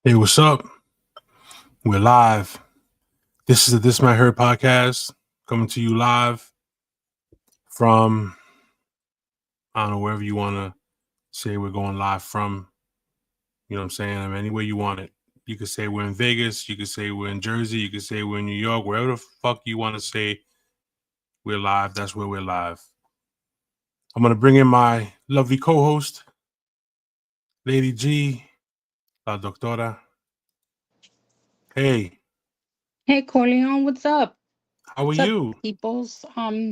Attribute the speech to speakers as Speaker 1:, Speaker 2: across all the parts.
Speaker 1: Hey, what's up? We're live. This is the This Might Hurt podcast coming to you live from, I don't know, wherever you want to say we're going live from. You know what I'm saying? I mean, any way you want it. You could say we're in Vegas. You could say we're in Jersey. You could say we're in New York. Wherever the fuck you want to say we're live, that's where we're live. I'm going to bring in my lovely co-host, Lady G, La Doctora. Hey,
Speaker 2: Hey Corleone, what's up?
Speaker 1: how are
Speaker 2: What's up,
Speaker 1: you?
Speaker 2: peoples? I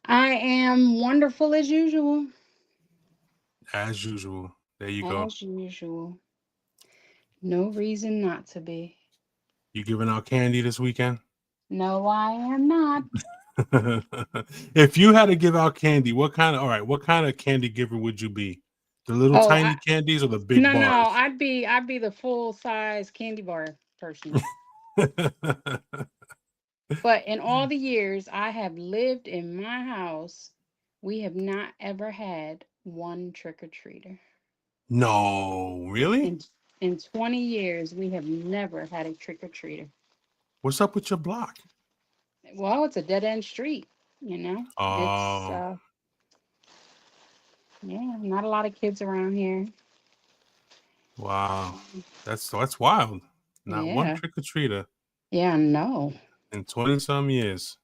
Speaker 2: am wonderful as usual.
Speaker 1: As usual. There you go.
Speaker 2: As usual. No reason not to be.
Speaker 1: You giving out candy this weekend?
Speaker 2: No, I am not.
Speaker 1: If you had to give out candy, what kind of candy giver would you be? The little
Speaker 2: Oh,
Speaker 1: tiny candies or the big
Speaker 2: no,
Speaker 1: bars?
Speaker 2: I'd be the full size candy bar person. But in all the years I have lived in my house, we have not ever had one trick or treater.
Speaker 1: No, really?
Speaker 2: In in 20 years, we have never had a trick or treater.
Speaker 1: What's up with your block?
Speaker 2: Well, it's a dead end street, you know. It's
Speaker 1: Oh,
Speaker 2: yeah, not a lot of kids around here.
Speaker 1: wow. That's wild. Not one
Speaker 2: Yeah.
Speaker 1: trick or treater
Speaker 2: Yeah, no.
Speaker 1: in 20 some years.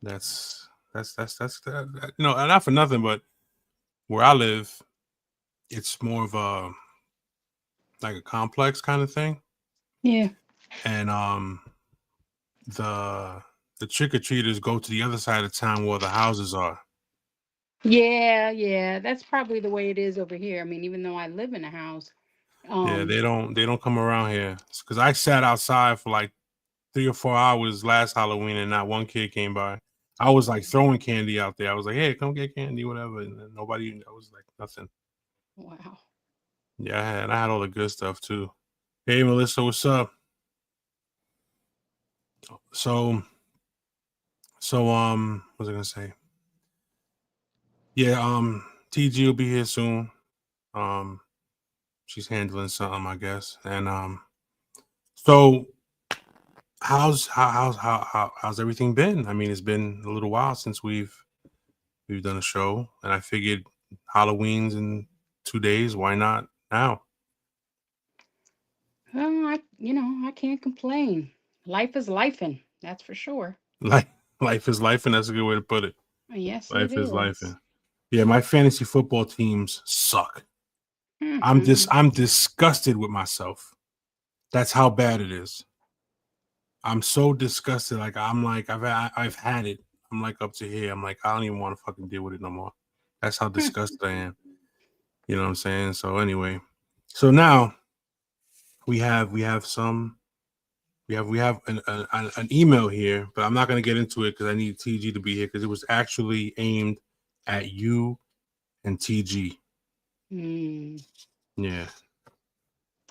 Speaker 1: Not for nothing, but where I live, it's more of a like a complex kind of thing.
Speaker 2: Yeah.
Speaker 1: And the the trick or treaters go to the other side of town where the houses are.
Speaker 2: Yeah, yeah. That's probably the way it is over here. I mean, even though I live in a house.
Speaker 1: Yeah,
Speaker 2: Um,
Speaker 1: they don't come around here because I sat outside for like 3 or 4 hours last Halloween and not one kid came by. I was like throwing candy out there. I was like, "Hey, come get candy, whatever," and then nobody. I was like nothing.
Speaker 2: wow.
Speaker 1: Yeah, I had all the good stuff too. Hey, Melissa, what's up? So, what was I gonna say? Yeah, TG will be here soon. Um, she's handling something, I guess, and so how's everything been? I mean, it's been a little while since we've done a show, and I figured Halloween's in 2 days. Why not now?
Speaker 2: Well, I can't complain. Life is lifing, that's for sure.
Speaker 1: Like life is life, and that's a good way to put it.
Speaker 2: Yes, it
Speaker 1: Life is life,
Speaker 2: is.
Speaker 1: and yeah, my fantasy football teams suck.
Speaker 2: Mm-hmm.
Speaker 1: I'm disgusted with myself. That's how bad it is. I'm so disgusted. Like I've had it. I'm like up to here. I'm like I don't even want to fucking deal with it no more. That's how disgusted I am. You know what I'm saying? So anyway, so now we have an email here, but I'm not going to get into it because I need TG to be here because it was actually aimed at you and TG.
Speaker 2: Hmm.
Speaker 1: Yeah.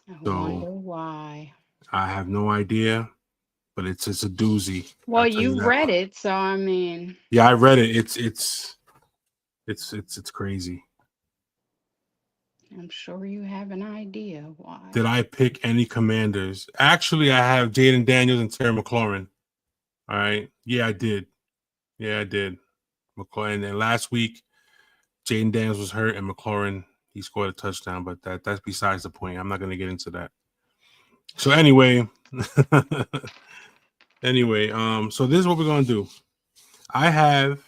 Speaker 2: I
Speaker 1: So
Speaker 2: wonder why.
Speaker 1: I have no idea, but it's a doozy.
Speaker 2: Well,
Speaker 1: I'll tell you
Speaker 2: you
Speaker 1: that
Speaker 2: read
Speaker 1: much.
Speaker 2: it, so I mean,
Speaker 1: Yeah, I read it. It's crazy.
Speaker 2: I'm sure you have an idea why.
Speaker 1: Did I pick any commanders? Actually, I have Jaden Daniels and Terry McLaurin. All right. Yeah, I did. Yeah, I did. McLaurin. And last week, Jaden Daniels was hurt, and McLaurin he scored a touchdown. But that's besides the point. I'm not going to get into that. So anyway, so this is what we're going to do. I have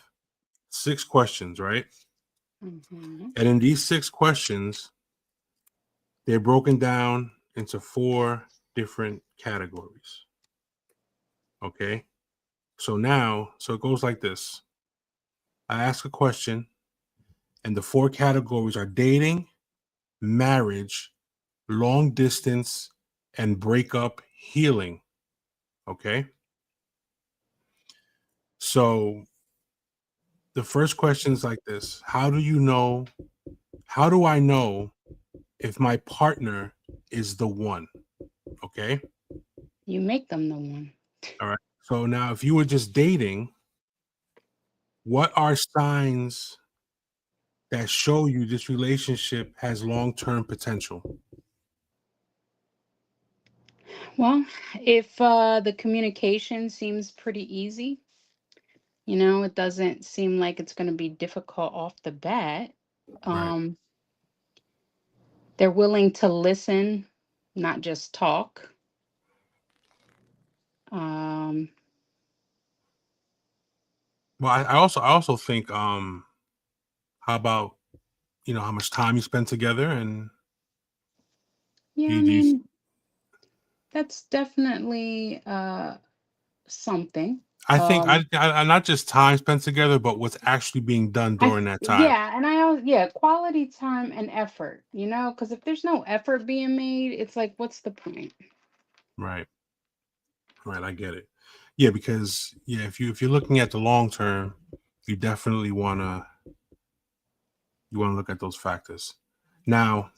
Speaker 1: 6 questions, right?
Speaker 2: Mm-hmm.
Speaker 1: And in these 6 questions, they're broken down into 4 different categories. Okay. So it goes like this. I ask a question, and the 4 categories are dating, marriage, long distance, and breakup healing. Okay. So the first question is like this. How do I know if my partner is the one? Okay.
Speaker 2: You make them the one.
Speaker 1: All right. So now if you were just dating, what are signs that show you this relationship has long-term potential?
Speaker 2: Well, if the communication seems pretty easy, it doesn't seem like it's going to be difficult off the bat.
Speaker 1: Right.
Speaker 2: Um, they're willing to listen, not just talk. Um,
Speaker 1: Well, I also think how about how much time you spend together, and
Speaker 2: yeah, I
Speaker 1: do you
Speaker 2: mean, that's definitely something.
Speaker 1: I think
Speaker 2: Um,
Speaker 1: not just time spent together, but what's actually being done during that time.
Speaker 2: yeah, and yeah, quality time and effort, because if there's no effort being made, it's like, what's the point?
Speaker 1: Right. Right. I get it. Yeah, because if you're looking at the long term, you definitely want to look at those factors. Now,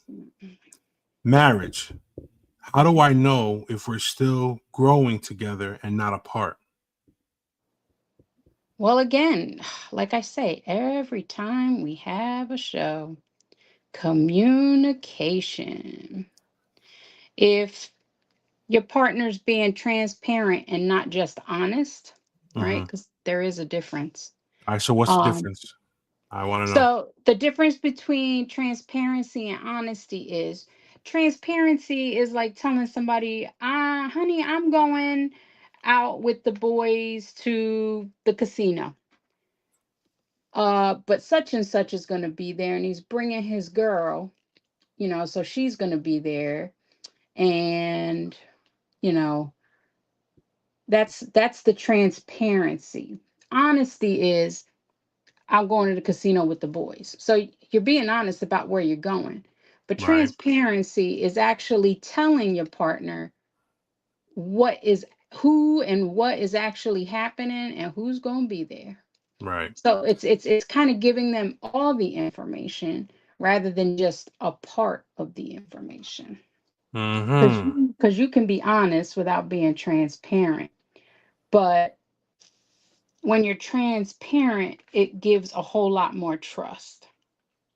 Speaker 1: marriage. How do I know if we're still growing together and not apart?
Speaker 2: Well, again, like I say, every time we have a show, communication. If your partner's being transparent and not just honest, right?
Speaker 1: Mm-hmm.
Speaker 2: Because there is a difference.
Speaker 1: All right. So what's the
Speaker 2: Um,
Speaker 1: difference? I want to know.
Speaker 2: so the difference between transparency and honesty is transparency is like telling somebody, honey, I'm going out with the boys to the casino. But such and such is going to be there and he's bringing his girl, so she's going to be there. And, you know, that's the transparency. Honesty is I'm going to the casino with the boys. So you're being honest about where you're going. But
Speaker 1: Right.
Speaker 2: transparency is actually telling your partner what is who and what is actually happening and who's going to be there.
Speaker 1: Right.
Speaker 2: So it's kind of giving them all the information rather than just a part of the information. Because
Speaker 1: Mm-hmm.
Speaker 2: you can be honest without being transparent. But when you're transparent, it gives a whole lot more trust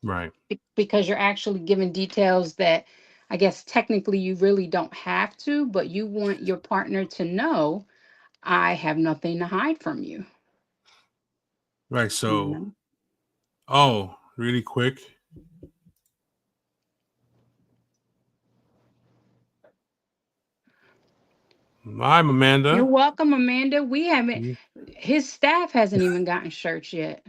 Speaker 1: Right.
Speaker 2: because you're actually giving details that I guess technically you really don't have to, but you want your partner to know I have nothing to hide from you.
Speaker 1: Right.
Speaker 2: You
Speaker 1: So,
Speaker 2: know?
Speaker 1: oh, really quick. I'm
Speaker 2: You're
Speaker 1: Amanda.
Speaker 2: welcome, Amanda. We haven't, his staff hasn't even gotten shirts yet.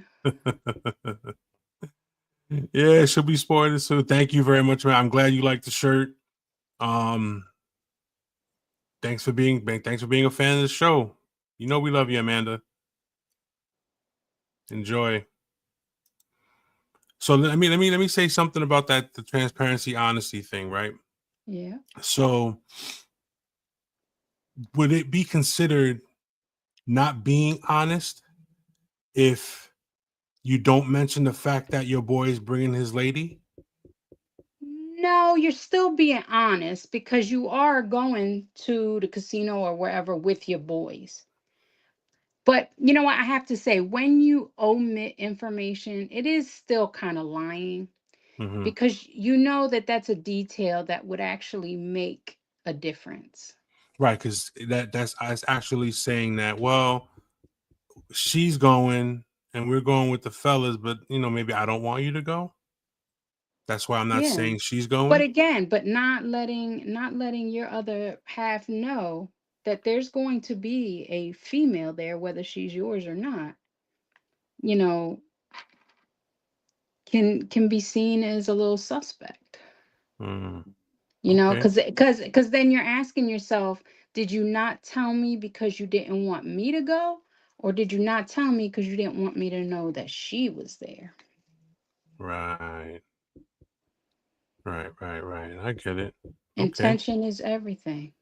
Speaker 1: Yeah, she'll be sporting soon. Thank you very much, man. I'm glad you like the shirt. Um, thanks for being a fan of the show. You know we love you, Amanda. Enjoy. So let me say something about the transparency, honesty thing, right?
Speaker 2: Yeah.
Speaker 1: So would it be considered not being honest if you don't mention the fact that your boy is bringing his lady?
Speaker 2: No, you're still being honest because you are going to the casino or wherever with your boys. But you know what? I have to say, when you omit information, it is still kind of lying
Speaker 1: Mm-hmm.
Speaker 2: because you know that that's a detail that would actually make a difference.
Speaker 1: Right, because that's actually saying that. Well, she's going and we're going with the fellas, but maybe I don't want you to go. That's why I'm not
Speaker 2: Yeah.
Speaker 1: saying she's
Speaker 2: But
Speaker 1: going.
Speaker 2: again, but not letting your other half know that there's going to be a female there, whether she's yours or not, you know, can be seen as a little suspect.
Speaker 1: Mm, okay.
Speaker 2: Because then you're asking yourself, did you not tell me because you didn't want me to go, or did you not tell me because you didn't want me to know that she was there?
Speaker 1: Right. Right. Right. Right. I get it. Okay.
Speaker 2: Intention is everything.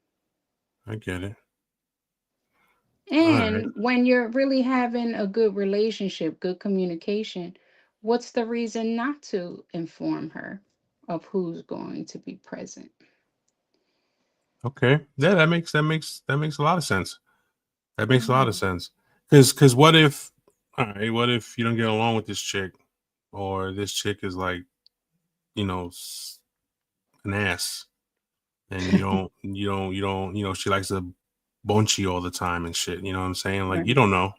Speaker 1: I get it. All right.
Speaker 2: And when you're really having a good relationship, good communication, what's the reason not to inform her of who's going to be present?
Speaker 1: Okay. Yeah, that makes a lot of sense. That makes a lot of
Speaker 2: Mm.
Speaker 1: sense. Because what if, all right, what if you don't get along with this chick, or this chick is like, you know, an ass, and she likes to bonchi all the time and shit. You know what I'm saying? Like, you
Speaker 2: Right.
Speaker 1: don't know.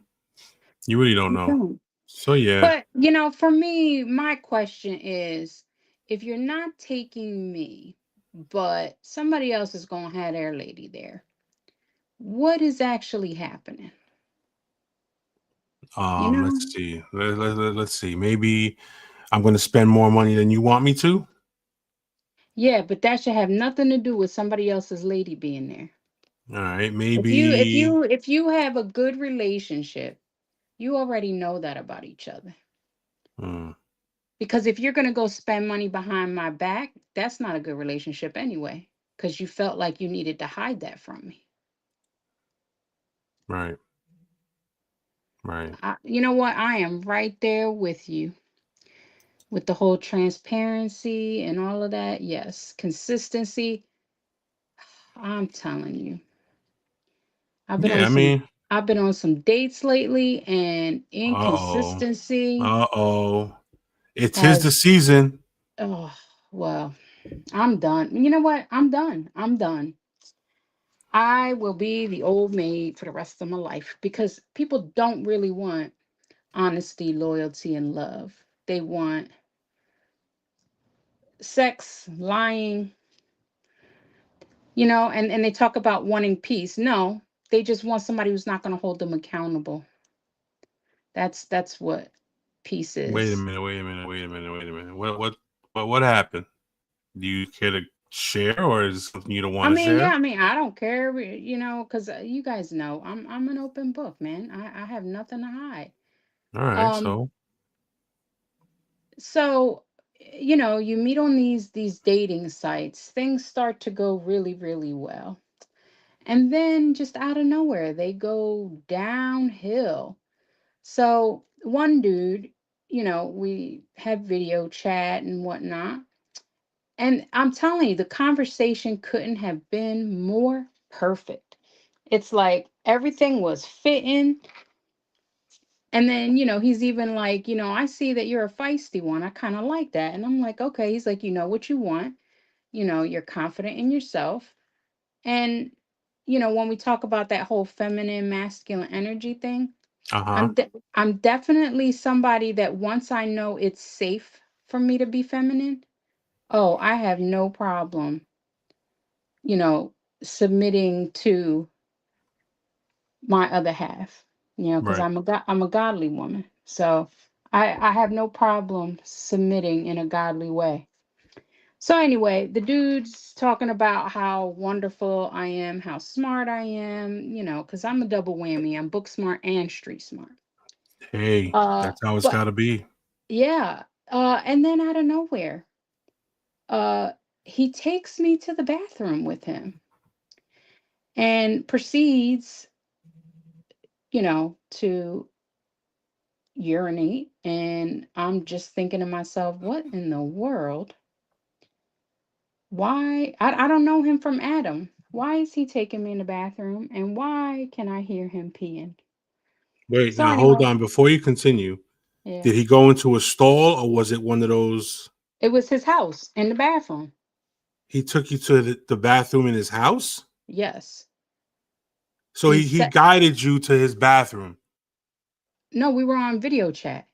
Speaker 1: You really don't
Speaker 2: You
Speaker 1: know.
Speaker 2: don't.
Speaker 1: So yeah.
Speaker 2: But, for me, my question is, if you're not taking me, but somebody else is going to have their lady there, what is actually happening? You
Speaker 1: Let's
Speaker 2: know?
Speaker 1: see. Let's see. Maybe I'm going to spend more money than you want me to.
Speaker 2: Yeah, but that should have nothing to do with somebody else's lady being there.
Speaker 1: All right.
Speaker 2: If you if
Speaker 1: Maybe.
Speaker 2: you if you have a good relationship, you already know that about each other.
Speaker 1: Hmm,
Speaker 2: Because if you're going to go spend money behind my back, that's not a good relationship anyway, because you felt like you needed to hide that from me.
Speaker 1: right. Right.
Speaker 2: You know what? I am right there with you with the whole transparency and all of that. Yes, consistency. I'm telling you, I've been on
Speaker 1: Yeah. I
Speaker 2: some.
Speaker 1: mean.
Speaker 2: I've been on some dates lately, and
Speaker 1: Uh oh.
Speaker 2: inconsistency
Speaker 1: Uh-oh. It's his the
Speaker 2: has.
Speaker 1: season.
Speaker 2: Oh, well, I'm done. You know what? I'm done. I'm done. I will be the old maid for the rest of my life because people don't really want honesty, loyalty, and love. They want sex, lying, and they talk about wanting peace. No, they just want somebody who's not going to hold them accountable. That's what peace
Speaker 1: Wait a
Speaker 2: is.
Speaker 1: minute, wait a minute, wait a minute, wait a minute. What happened? Do you care to share, or is it something you don't
Speaker 2: I
Speaker 1: want to
Speaker 2: mean,
Speaker 1: share?
Speaker 2: yeah, I mean, I don't care, because you guys know I'm an open book, man. I have nothing to hide.
Speaker 1: All right,
Speaker 2: Um,
Speaker 1: so
Speaker 2: so you meet on these dating sites, things start to go really, really well. And then just out of nowhere, they go downhill. So one dude, we had video chat and whatnot. And I'm telling you, the conversation couldn't have been more perfect. It's like everything was fitting. And then, he's even like, I see that you're a feisty one. I kind of like that. And I'm like, okay. He's like, you know what you want. You're confident in yourself. And, when we talk about that whole feminine, masculine energy thing,
Speaker 1: uh-huh.
Speaker 2: I'm definitely somebody that once I know it's safe for me to be feminine, oh, I have no problem, you know, submitting to my other half, because
Speaker 1: Right.
Speaker 2: I'm a godly woman. So I have no problem submitting in a godly way. So anyway, the dude's talking about how wonderful I am, how smart I am, because I'm a double whammy. I'm book smart and street smart.
Speaker 1: Hey, that's how it's
Speaker 2: But
Speaker 1: got to be.
Speaker 2: yeah, and then out of nowhere, uh, he takes me to the bathroom with him and proceeds, to urinate. And I'm just thinking to myself, what in the world? Why? I don't know him from Adam. Why is he taking me in the bathroom? And why can I hear him peeing?
Speaker 1: Wait,
Speaker 2: So
Speaker 1: now hold
Speaker 2: anyway,
Speaker 1: on. Before you continue,
Speaker 2: yeah,
Speaker 1: did he go into a stall, or was it one of those?
Speaker 2: it was his house in the bathroom.
Speaker 1: He took you to the bathroom in his house,
Speaker 2: Yes.
Speaker 1: so
Speaker 2: He
Speaker 1: he
Speaker 2: said,
Speaker 1: guided you to his bathroom.
Speaker 2: no, we were on video chat.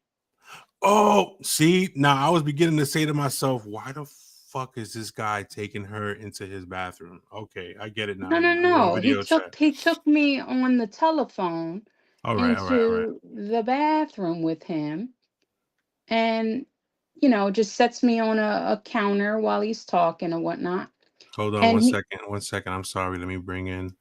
Speaker 1: Oh, see, now I was beginning to say to myself, why the fuck is this guy taking her into his bathroom? Okay, I get it now.
Speaker 2: No, no,
Speaker 1: You were on
Speaker 2: no. He
Speaker 1: video chat.
Speaker 2: took he took me on the telephone
Speaker 1: All right, all right, all right.
Speaker 2: into the bathroom with him, and just sets me on a counter while he's talking and whatnot.
Speaker 1: Hold on
Speaker 2: And
Speaker 1: one
Speaker 2: he
Speaker 1: second. One second. I'm sorry. Let me bring in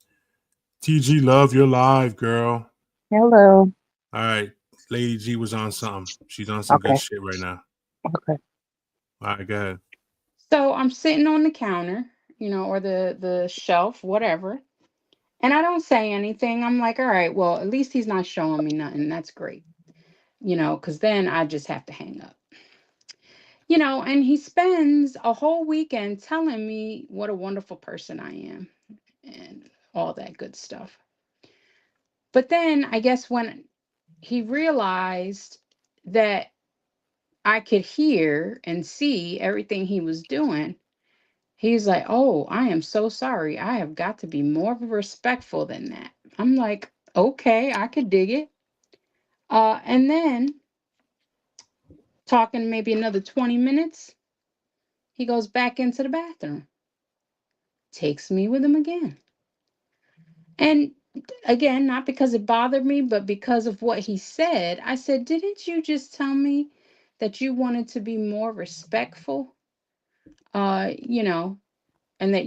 Speaker 1: TG Love. You're live, girl.
Speaker 3: Hello.
Speaker 1: All right. Lady G was on something. She's on some good
Speaker 3: Okay.
Speaker 1: shit right now.
Speaker 3: Okay.
Speaker 1: All right, go ahead.
Speaker 2: So I'm sitting on the counter, or the shelf, whatever. And I don't say anything. I'm like, all right, well, at least he's not showing me nothing. That's great. Because then I just have to hang up. And he spends a whole weekend telling me what a wonderful person I am and all that good stuff. But then I guess when he realized that I could hear and see everything he was doing, He's like, "Oh, I am so sorry. I have got to be more respectful than that." I'm like, "Okay, I could dig it." And then talking maybe another 20 minutes, he goes back into the bathroom, takes me with him again. And again, not because it bothered me, but because of what he said. I said, "Didn't you just tell me that you wanted to be more respectful?" You know, and that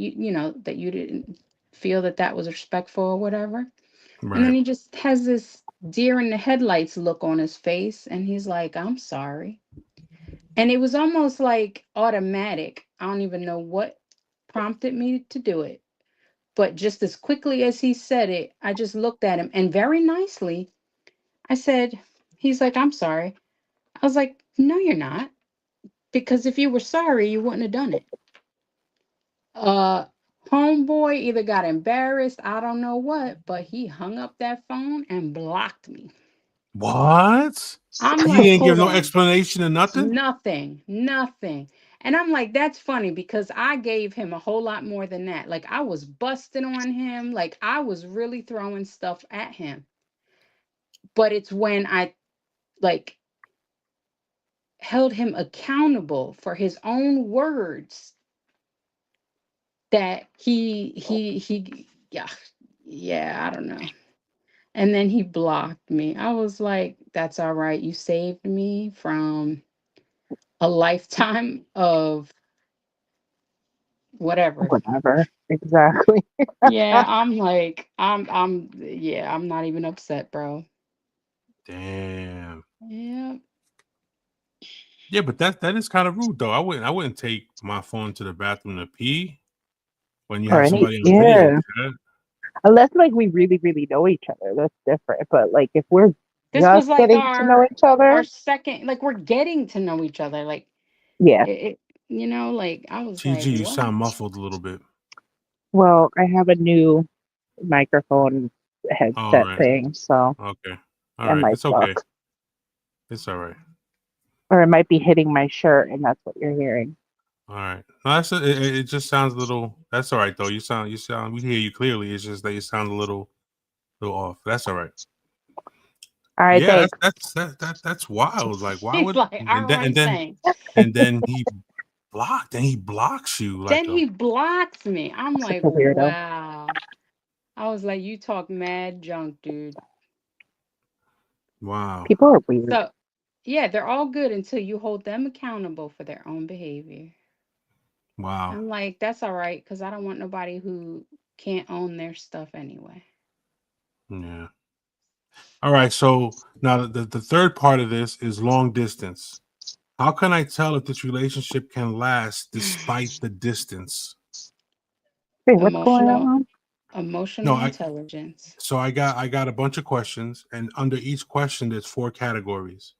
Speaker 2: that you didn't feel that that was respectful or whatever. And then
Speaker 1: Right.
Speaker 2: he just has this deer in the headlights look on his face, and he's like, "I'm sorry." And it was almost like automatic. I don't even know what prompted me to do it. But just as quickly as he said it, I just looked at him and very nicely, I said, he's like, "I'm sorry." I was like, "No, you're not. Because if you were sorry, you wouldn't have done it." Uh, Homeboy either got embarrassed, I don't know what, but he hung up that phone and blocked me.
Speaker 1: What?
Speaker 2: I'm
Speaker 1: He
Speaker 2: like,
Speaker 1: didn't give
Speaker 2: "Hold
Speaker 1: no
Speaker 2: on."
Speaker 1: explanation or nothing?
Speaker 2: Nothing, nothing. And I'm like, that's funny because I gave him a whole lot more than that. Like, I was busting on him, like, I was really throwing stuff at him. But it's when I like held him accountable for his own words that yeah, yeah, I don't know. And then he blocked me. I was like, "That's all right. You saved me from a lifetime of whatever."
Speaker 3: Whatever. Exactly.
Speaker 2: Yeah, I'm like, yeah, I'm not even upset, bro.
Speaker 1: Damn.
Speaker 2: Yeah.
Speaker 1: Yeah, but that is kind of rude though. I wouldn't take my phone to the bathroom to pee when you
Speaker 3: Or
Speaker 1: have
Speaker 3: any,
Speaker 1: somebody on video
Speaker 3: yeah.
Speaker 1: chat.
Speaker 3: Unless like we really, really know each other, that's different. But like if we're
Speaker 2: This
Speaker 3: just
Speaker 2: was like
Speaker 3: getting to know each
Speaker 2: our
Speaker 3: other,
Speaker 2: second, like we're getting to know each other. Like
Speaker 3: yeah.
Speaker 2: it like I was like,
Speaker 1: TG, you
Speaker 2: "What?"
Speaker 1: sound muffled a little bit.
Speaker 3: Well, I have a new microphone
Speaker 1: All
Speaker 3: headset
Speaker 1: right.
Speaker 3: thing, so
Speaker 1: Okay. All
Speaker 3: it
Speaker 1: right.
Speaker 3: might
Speaker 1: It's okay.
Speaker 3: suck.
Speaker 1: It's all right.
Speaker 3: Or it might be hitting my shirt, and that's what you're hearing.
Speaker 1: All right. No, it just sounds a little. That's all right though. You sound. We hear you clearly. It's just that you sound a little off. That's all right.
Speaker 3: All right,
Speaker 1: Yeah,
Speaker 3: thanks.
Speaker 1: that's wild. Like, why
Speaker 2: He's
Speaker 1: would
Speaker 2: like, "All right, thanks."
Speaker 1: and then he blocks you
Speaker 2: Then
Speaker 1: like a
Speaker 2: he blocks me. I'm
Speaker 3: Such
Speaker 2: like,
Speaker 3: a weirdo.
Speaker 2: "Wow." I was like, "You talk mad junk, dude."
Speaker 1: wow,
Speaker 3: People are weird.
Speaker 2: So, yeah, they're all good until you hold them accountable for their own behavior.
Speaker 1: wow.
Speaker 2: I'm like, "That's all right, because I don't want nobody who can't own their stuff anyway."
Speaker 1: Yeah. All right. So now the third part of this is long distance. How can I tell if this relationship can last despite the distance?
Speaker 3: Wait, what's going
Speaker 2: Emotional
Speaker 3: on?
Speaker 1: No,
Speaker 2: emotional
Speaker 1: I
Speaker 2: intelligence.
Speaker 1: so I got a bunch of questions, and under each question there's four categories: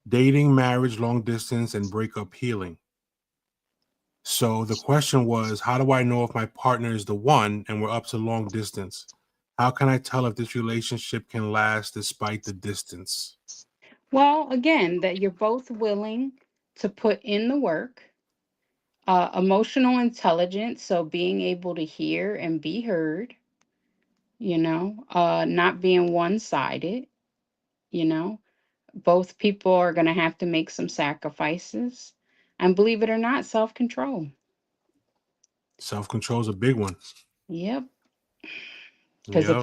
Speaker 1: dating, marriage, long distance, and breakup healing. So the question was, how do I know if my partner is the one and we're up to long distance? How can I tell if this relationship can last despite the distance?
Speaker 2: Well, again, that you're both willing to put in the work. Emotional intelligence, so being able to hear and be heard, not being one-sided, you know. Both people are going to have to make some sacrifices. And believe it or not, self-control.
Speaker 1: Self control is a big one.
Speaker 2: Yep. Because
Speaker 1: Yep.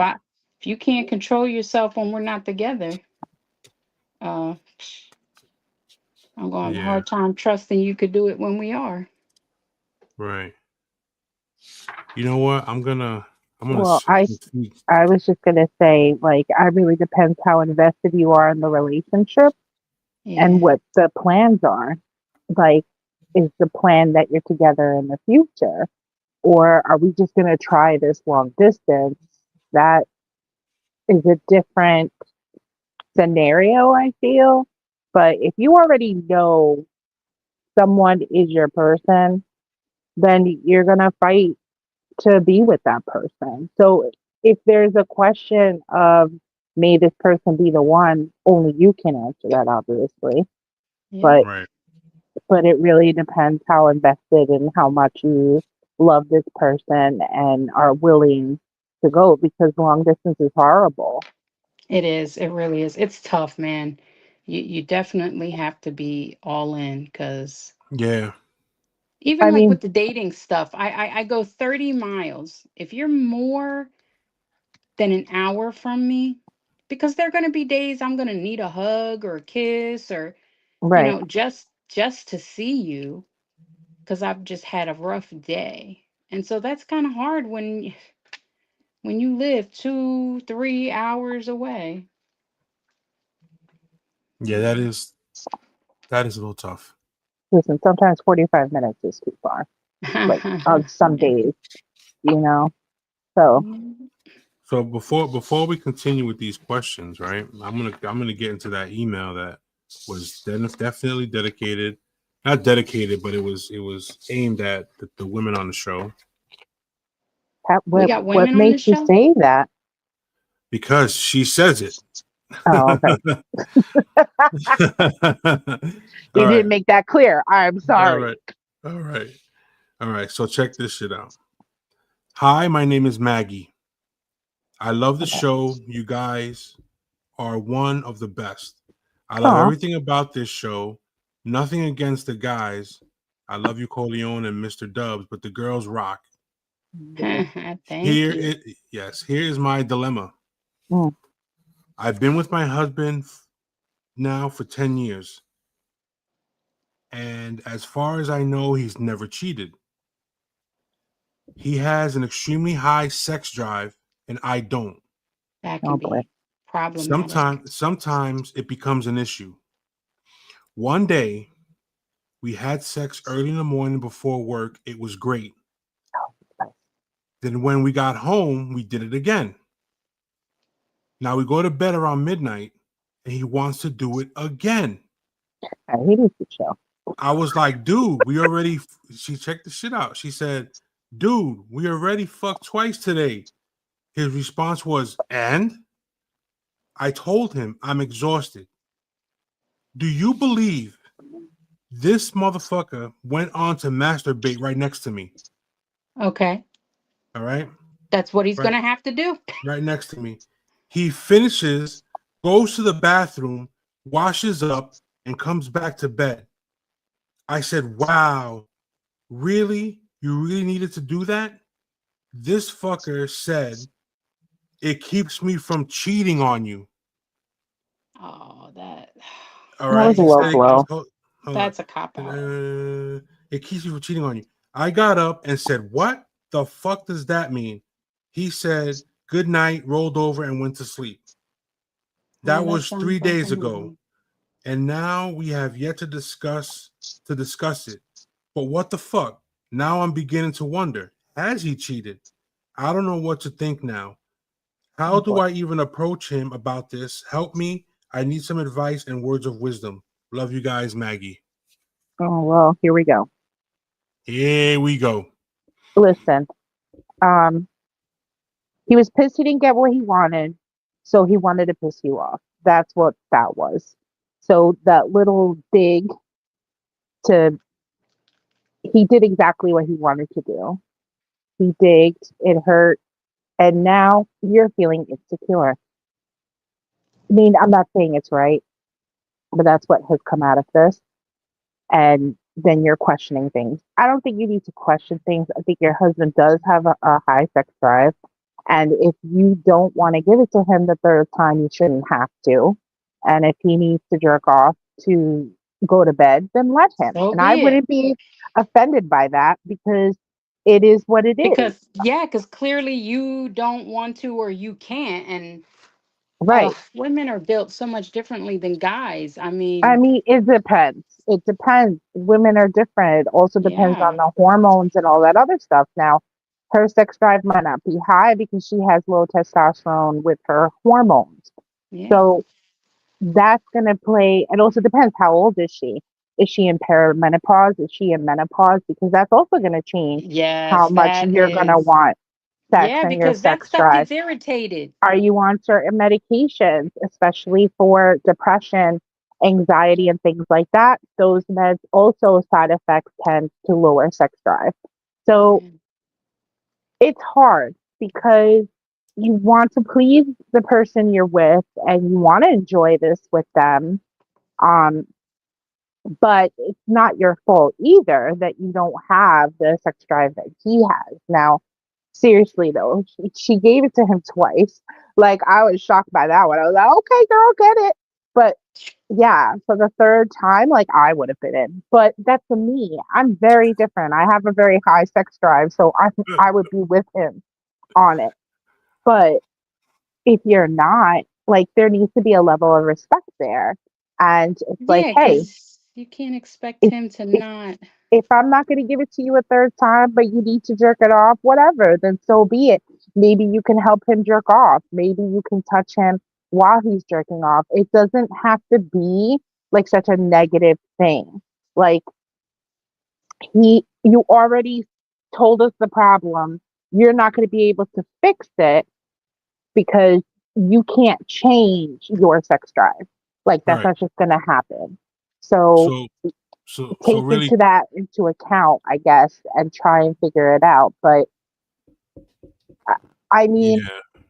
Speaker 2: if you can't control yourself when we're not together, uh, I'm going to have a
Speaker 1: Yeah.
Speaker 2: hard time trusting you could do it when we are.
Speaker 1: Right. You know what? I'm gonna
Speaker 3: Well, I was just gonna say, like, I really depends how invested you are in the relationship and
Speaker 2: Yeah.
Speaker 3: what the plans are. Like, is the plan that you're together in the future, or are we just gonna try this long distance? That is a different scenario, I feel. But if you already know someone is your person, then you're gonna fight to be with that person. So if there's a question of may this person be the one, only you can answer that, obviously.
Speaker 2: Yep.
Speaker 3: But
Speaker 1: right.
Speaker 3: but it really depends how invested and how much you love this person and are willing to go, because long distance is horrible.
Speaker 2: It is. It really is. It's tough, man. You definitely have to be all in because
Speaker 1: Yeah.
Speaker 2: even
Speaker 3: I
Speaker 2: like with
Speaker 3: mean,
Speaker 2: the dating stuff, I go 30 miles. If you're more than an hour from me, because there are going to be days I'm going to need a hug or a kiss or,
Speaker 3: right.
Speaker 2: just to see you because I've just had a rough day. And so that's kind of hard when you live 2, 3 hours away.
Speaker 1: Yeah, that is a little tough.
Speaker 3: Listen, sometimes 45 minutes is too far, like on some
Speaker 2: Yeah.
Speaker 3: days, you know? So,
Speaker 2: Yeah.
Speaker 1: So before we continue with these questions, right? I'm gonna get into that email that was definitely dedicated, not dedicated, but it was aimed at the women on the show
Speaker 2: We
Speaker 3: what,
Speaker 2: got
Speaker 3: what
Speaker 2: women on
Speaker 3: makes
Speaker 2: this
Speaker 3: you
Speaker 2: show?
Speaker 3: say that?
Speaker 1: because she says it.
Speaker 3: Oh, okay.
Speaker 1: All
Speaker 3: You
Speaker 1: right,
Speaker 3: didn't make that clear. I'm
Speaker 1: all right,
Speaker 3: sorry.
Speaker 1: all right, all right. So check this shit out. Hi, my name is Maggie. I love the
Speaker 3: Okay.
Speaker 1: show. You guys are one of the best. I love
Speaker 3: Oh,
Speaker 1: everything about this show. Nothing against the guys. I love you, Corleone and Mr. Dubs, but the girls rock.
Speaker 2: Thank
Speaker 1: Here
Speaker 2: you.
Speaker 1: it yes, here is my dilemma.
Speaker 3: mm,
Speaker 1: I've been with my husband now for 10 years, and as far as I know, he's never cheated. He has an extremely high sex drive, and I don't.
Speaker 2: That
Speaker 3: oh
Speaker 2: can
Speaker 3: boy.
Speaker 2: be problematic.
Speaker 1: Sometimes it becomes an issue. One day, we had sex early in the morning before work. It was great. Then when we got home, we did it again. Now we go to bed around midnight and he wants to do it again.
Speaker 3: He needs to chill.
Speaker 1: I was like, dude, she checked the shit out. She said, dude, we already fucked twice today. His response was, and I told him I'm exhausted. Do you believe this motherfucker went on to masturbate right next to me?
Speaker 2: Okay.
Speaker 1: All right.
Speaker 2: That's what he's going
Speaker 1: Right.
Speaker 2: to have to do.
Speaker 1: Right next to me. He finishes, goes to the bathroom, washes up, and comes back to bed. I said, wow, really? You really needed to do that? This fucker said, it keeps me from cheating on you.
Speaker 2: Oh, that
Speaker 1: All
Speaker 3: That
Speaker 1: right.
Speaker 3: was a
Speaker 1: He
Speaker 2: that's
Speaker 3: low
Speaker 1: said,
Speaker 3: blow.
Speaker 1: hold on.
Speaker 2: that's a cop out.
Speaker 1: It keeps you from cheating on you. I got up and said, what the fuck does that mean? He said, good night, rolled over, and went to sleep.
Speaker 2: Oh,
Speaker 1: That
Speaker 2: that
Speaker 1: was three
Speaker 2: sounds like
Speaker 1: days ago.
Speaker 2: annoying.
Speaker 1: And now we have yet to discuss it. But what the fuck? Now I'm beginning to wonder, has he cheated? I don't know what to think now. How
Speaker 3: Oh
Speaker 1: do
Speaker 3: boy.
Speaker 1: I even approach him about this? Help me. I need some advice and words of wisdom. Love you guys, Maggie.
Speaker 3: Oh well, here we go.
Speaker 1: Here we go.
Speaker 3: Listen, um, he was pissed he didn't get what he wanted, so he wanted to piss you off. That's what that was. So that little dig to he did exactly what he wanted to do. He digged, it hurt, and now you're feeling insecure. I mean, I'm not saying it's right, but that's what has come out of this. And then you're questioning things. I don't think you need to question things. I think your husband does have a high sex drive. And if you don't want to give it to him the third time, you shouldn't have to. And if he needs to jerk off to go to bed, then let him.
Speaker 2: So
Speaker 3: And I
Speaker 2: be it.
Speaker 3: wouldn't be offended by that because it is what it is.
Speaker 2: Because clearly you don't want to or you can't. And
Speaker 3: Right.
Speaker 2: women are built so much differently than guys. I
Speaker 3: I
Speaker 2: mean,
Speaker 3: mean, it depends. It depends. Women are different. It also depends on
Speaker 2: yeah,
Speaker 3: the hormones and all that other stuff. Now, her sex drive might not be high because she has low testosterone with her hormones.
Speaker 2: yeah.
Speaker 3: So that's going to play. It also depends, how old is she? Is she in perimenopause? Is she in menopause? Because that's also going to change how
Speaker 2: Yes,
Speaker 3: much
Speaker 2: that
Speaker 3: you're going to
Speaker 2: is.
Speaker 3: want sex
Speaker 2: Yeah,
Speaker 3: and your
Speaker 2: because that
Speaker 3: sex
Speaker 2: stuff
Speaker 3: drive.
Speaker 2: gets irritated.
Speaker 3: Are you on certain medications, especially for depression anxiety and things like that, those meds also side effects tend to lower sex drive. So
Speaker 2: Yeah.
Speaker 3: it's hard because you want to please the person you're with and you want to enjoy this with them. Um, but it's not your fault either that you don't have the sex drive that he has. Now, seriously though, she gave it to him twice. Like I was shocked by that one. I was like, okay, girl, get it. But yeah, for the third time, like I would have been in. But that's me. I'm very different. I have a very high sex drive, so I would be with him on it. But if you're not, like there needs to be a level of respect there. And it's like,
Speaker 2: Yeah,
Speaker 3: hey,
Speaker 2: because you can't expect
Speaker 3: if
Speaker 2: him to
Speaker 3: if
Speaker 2: not.
Speaker 3: if I'm not going to give it to you a third time, but you need to jerk it off, whatever, then so be it. Maybe you can help him jerk off. Maybe you can touch him while he's jerking off. It doesn't have to be like such a negative thing. Like you already told us the problem. You're not going to be able to fix it because you can't change your sex drive. Like that's
Speaker 1: Right.
Speaker 3: not just going to happen. So
Speaker 1: So so
Speaker 3: take
Speaker 1: really,
Speaker 3: into that into account, I guess, and try and figure it out. But I I mean,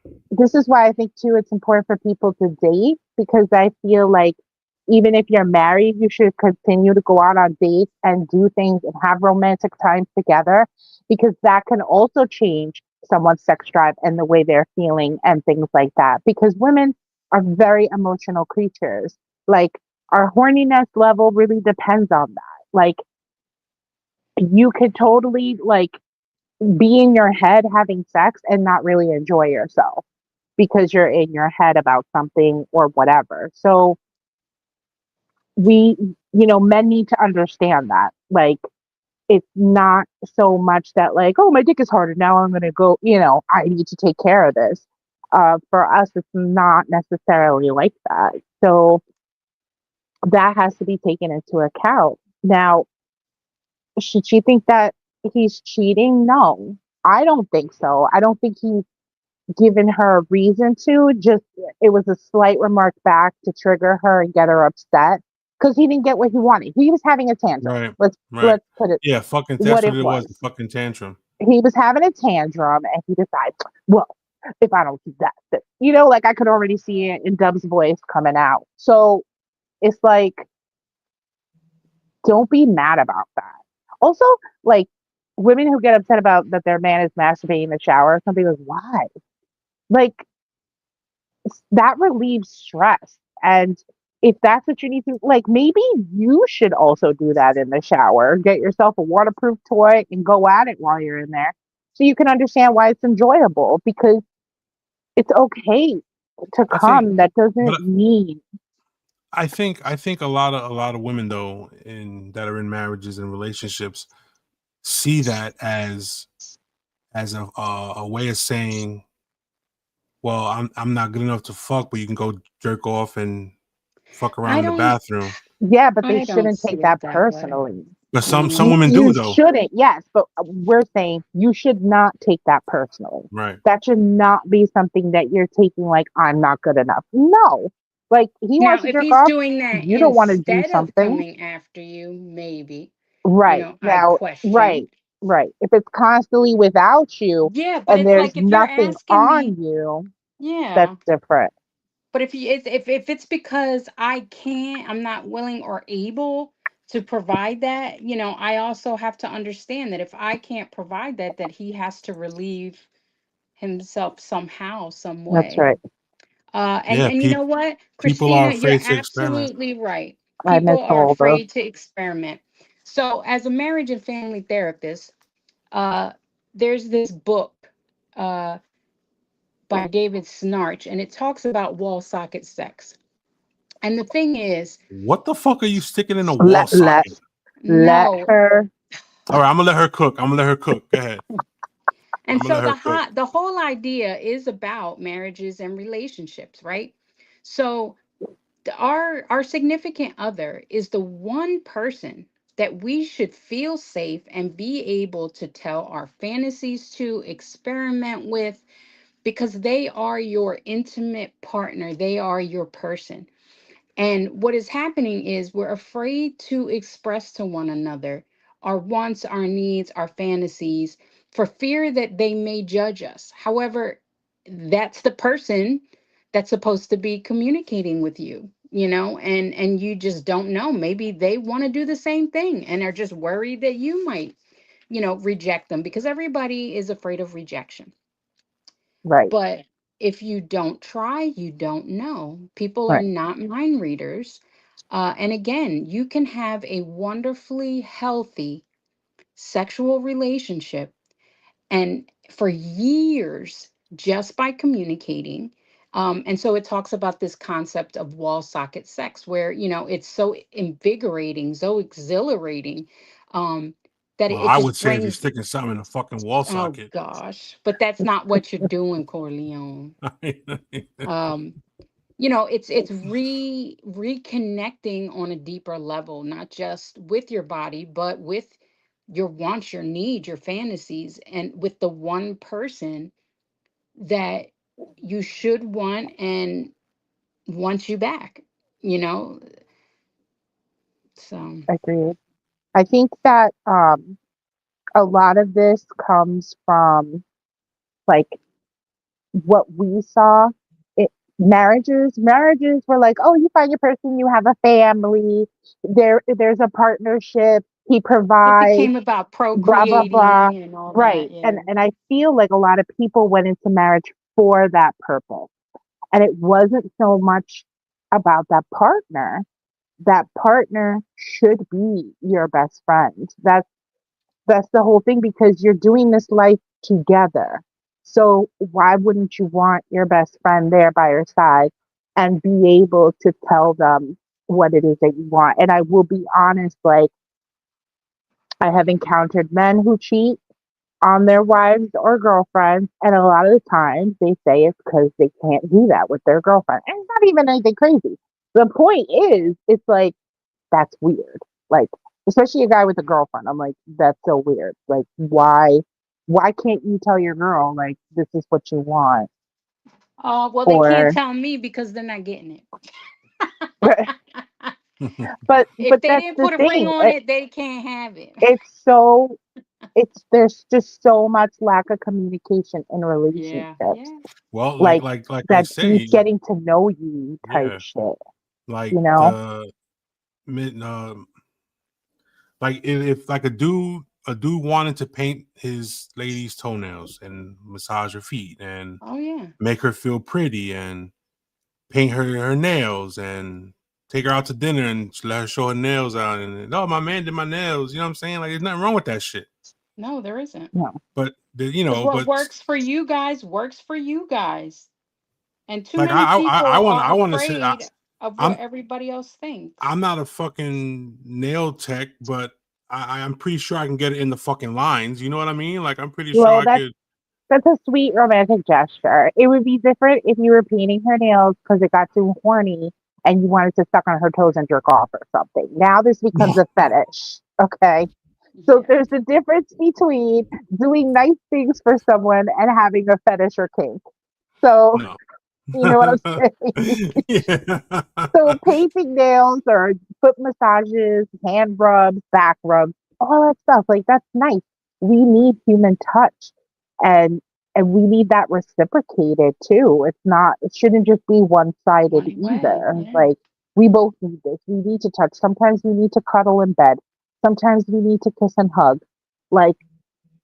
Speaker 1: yeah.
Speaker 3: this is why I think too it's important for people to date because I feel like even if you're married, you should continue to go out on dates and do things and have romantic times together because that can also change someone's sex drive and the way they're feeling and things like that. Because women are very emotional creatures. Like our horniness level really depends on that. Like you could totally like be in your head having sex and not really enjoy yourself because you're in your head about something or whatever. So we, men need to understand that. Like it's not so much that like, oh, my dick is harder. Now I'm going to go, I need to take care of this. For us, it's not necessarily like that. So that has to be taken into account. Now, should she think that he's cheating? No, I don't think so. I don't think he's given her a reason to. Just it was a slight remark back to trigger her and get her upset because he didn't get what he wanted. He was having a tantrum.
Speaker 1: Right.
Speaker 3: Let's
Speaker 1: Right.
Speaker 3: let's put it
Speaker 1: Yeah. Fucking.
Speaker 3: what
Speaker 1: That's what
Speaker 3: it
Speaker 1: it was. The
Speaker 3: was.
Speaker 1: fucking tantrum.
Speaker 3: He was having a tantrum and he decided, well, if I don't do that, then, like I could already see it in Dub's voice coming out. So it's like, don't be mad about that. Also, like women who get upset about that their man is masturbating in the shower, some people why? Like that relieves stress. And if that's what you need to, like, maybe you should also do that in the shower. Get yourself a waterproof toy and go at it while you're in there so you can understand why it's enjoyable because it's okay to
Speaker 1: I think,
Speaker 3: come. That
Speaker 1: but
Speaker 3: doesn't mean
Speaker 1: I think a lot of women though, in that are in marriages and relationships, see that as a way of saying, well, I'm not good enough to fuck, but you can go jerk off and fuck around
Speaker 2: I
Speaker 1: in the
Speaker 2: don't.
Speaker 1: bathroom.
Speaker 3: yeah, but they
Speaker 2: I don't
Speaker 3: shouldn't
Speaker 2: see
Speaker 3: take
Speaker 2: it
Speaker 3: that
Speaker 2: that way.
Speaker 3: personally.
Speaker 1: But some
Speaker 2: Mm.
Speaker 1: women
Speaker 3: You
Speaker 1: do though.
Speaker 3: shouldn't, yes, but we're saying you should not take that personally.
Speaker 1: Right.
Speaker 3: That should not be something that you're taking like I'm not good enough. No. Like he wants
Speaker 2: Now,
Speaker 3: to
Speaker 2: if
Speaker 3: jerk
Speaker 2: he's
Speaker 3: off,
Speaker 2: doing that
Speaker 3: you don't want to do
Speaker 2: instead of
Speaker 3: something.
Speaker 2: coming after you, maybe,
Speaker 3: Right.
Speaker 2: I
Speaker 3: Now,
Speaker 2: question.
Speaker 3: right, right. If it's constantly without you
Speaker 2: Yeah, but
Speaker 3: and
Speaker 2: it's
Speaker 3: there's
Speaker 2: like if you're
Speaker 3: nothing
Speaker 2: asking me,
Speaker 3: on you, that's
Speaker 2: yeah.
Speaker 3: different.
Speaker 2: But if it's because I can't, I'm not willing or able to provide that, I also have to understand that if I can't provide that, that he has to relieve himself somehow, some
Speaker 3: That's
Speaker 2: way.
Speaker 3: right.
Speaker 2: And
Speaker 1: Yeah.
Speaker 2: you know what,
Speaker 1: People are
Speaker 2: Christina, you're
Speaker 1: afraid to experiment.
Speaker 2: absolutely right.
Speaker 3: I
Speaker 2: People
Speaker 3: miss
Speaker 2: are
Speaker 3: all the
Speaker 2: afraid to experiment. So, as a marriage and family therapist, uh, there's this book uh, by David Snarch, and it talks about wall socket sex. And the thing is,
Speaker 1: What the fuck are you sticking in a wall
Speaker 3: let let
Speaker 1: socket?
Speaker 3: let
Speaker 2: no.
Speaker 3: her
Speaker 1: All right, I'm gonna let her cook. I'm gonna let her cook. Go ahead. I'm
Speaker 2: And
Speaker 1: gonna
Speaker 2: so
Speaker 1: let her cook.
Speaker 2: the whole idea is about marriages and relationships, right? So our significant other is the one person that we should feel safe and be able to tell our fantasies to, experiment with, because they are your intimate partner. They are your person. And what is happening is we're afraid to express to one another our wants, our needs, our fantasies, for fear that they may judge us. However, that's the person that's supposed to be communicating with you, and you just don't know. Maybe they want to do the same thing and are just worried that you might, reject them, because everybody is afraid of rejection.
Speaker 3: Right.
Speaker 2: But if you don't try, you don't know. People are
Speaker 3: Right.
Speaker 2: not mind readers. And again, you can have a wonderfully healthy sexual relationship and for years just by communicating. And so it talks about this concept of wall socket sex, where, it's so invigorating, so exhilarating, um, that it,
Speaker 1: Well,
Speaker 2: it
Speaker 1: I would
Speaker 2: just
Speaker 1: say if you're
Speaker 2: brings,
Speaker 1: sticking something in a fucking wall
Speaker 2: oh
Speaker 1: socket.
Speaker 2: gosh, but that's not what you're doing, Corleone. um it's reconnecting on a deeper level, not just with your body, but with your wants, your needs, your fantasies, and with the one person that you should want and wants you back, you know so
Speaker 3: Agreed. I think that a lot of this comes from like what we saw. It marriages were like, oh, you find your person, you have a family, there's a partnership, he
Speaker 2: it
Speaker 3: provides,
Speaker 2: became about
Speaker 3: blah blah blah.
Speaker 2: procreating and all that.
Speaker 3: Right.
Speaker 2: Yeah.
Speaker 3: And I feel like a lot of people went into marriage for that purpose. And it wasn't so much about that partner. That partner should be your best friend. That's the whole thing, because you're doing this life together. So why wouldn't you want your best friend there by your side and be able to tell them what it is that you want? And I will be honest, like I have encountered men who cheat on their wives or girlfriends, and a lot of the times they say it's because they can't do that with their girlfriend. And it's not even anything crazy. The point is, it's like that's weird. Like, especially a guy with a girlfriend. I'm like, that's so weird. Like, why can't you tell your girl like this is what you want?
Speaker 2: Well, they can't
Speaker 3: Or
Speaker 2: tell me because they're not getting it.
Speaker 3: but
Speaker 2: If they
Speaker 3: that's
Speaker 2: didn't
Speaker 3: the
Speaker 2: put a ring
Speaker 3: thing.
Speaker 2: on it, they can't have it.
Speaker 3: It's so it's there's just so much lack of communication in
Speaker 2: Yeah,
Speaker 3: relationships.
Speaker 2: yeah.
Speaker 1: Well, like
Speaker 3: Like
Speaker 1: like like I
Speaker 3: that
Speaker 1: say,
Speaker 3: deep getting to know you type
Speaker 1: yeah,
Speaker 3: shit,
Speaker 1: like
Speaker 3: you know?
Speaker 1: the mid like if like a dude wanted to paint his lady's toenails and massage her feet and
Speaker 2: Oh yeah.
Speaker 1: make her feel pretty and paint her nails and take her out to dinner and let her show her nails out and oh my man did my nails, you know what I'm saying? Like there's nothing wrong with that shit.
Speaker 2: No, there isn't.
Speaker 3: No.
Speaker 1: But
Speaker 2: Because what
Speaker 1: but
Speaker 2: works for you guys works for you guys. And too
Speaker 1: like
Speaker 2: many
Speaker 1: I
Speaker 2: people
Speaker 1: want
Speaker 2: are
Speaker 1: I want to say
Speaker 2: afraid of what
Speaker 1: I'm
Speaker 2: everybody else thinks.
Speaker 1: I'm not a fucking nail tech, but I'm pretty sure I can get it in the fucking lines. You know what I mean? Like I'm pretty sure
Speaker 3: Well,
Speaker 1: I could.
Speaker 3: that's a sweet romantic gesture. It would be different if you were painting her nails because it got too horny and you wanted to suck on her toes and jerk off or something. Now this becomes
Speaker 1: No,
Speaker 3: a fetish. Okay. So
Speaker 2: Yeah.
Speaker 3: there's a difference between doing nice things for someone and having a fetish or kink. So,
Speaker 1: no.
Speaker 3: you know what I'm saying?
Speaker 1: Yeah.
Speaker 3: So painting nails or foot massages, hand rubs, back rubs, all that stuff, like that's nice. We need human touch and we need that reciprocated too. It's not it shouldn't just be one sided
Speaker 2: One way.
Speaker 3: either.
Speaker 2: Yeah.
Speaker 3: Like we both need this. We need to touch. Sometimes we need to cuddle in bed. Sometimes we need to kiss and hug. Like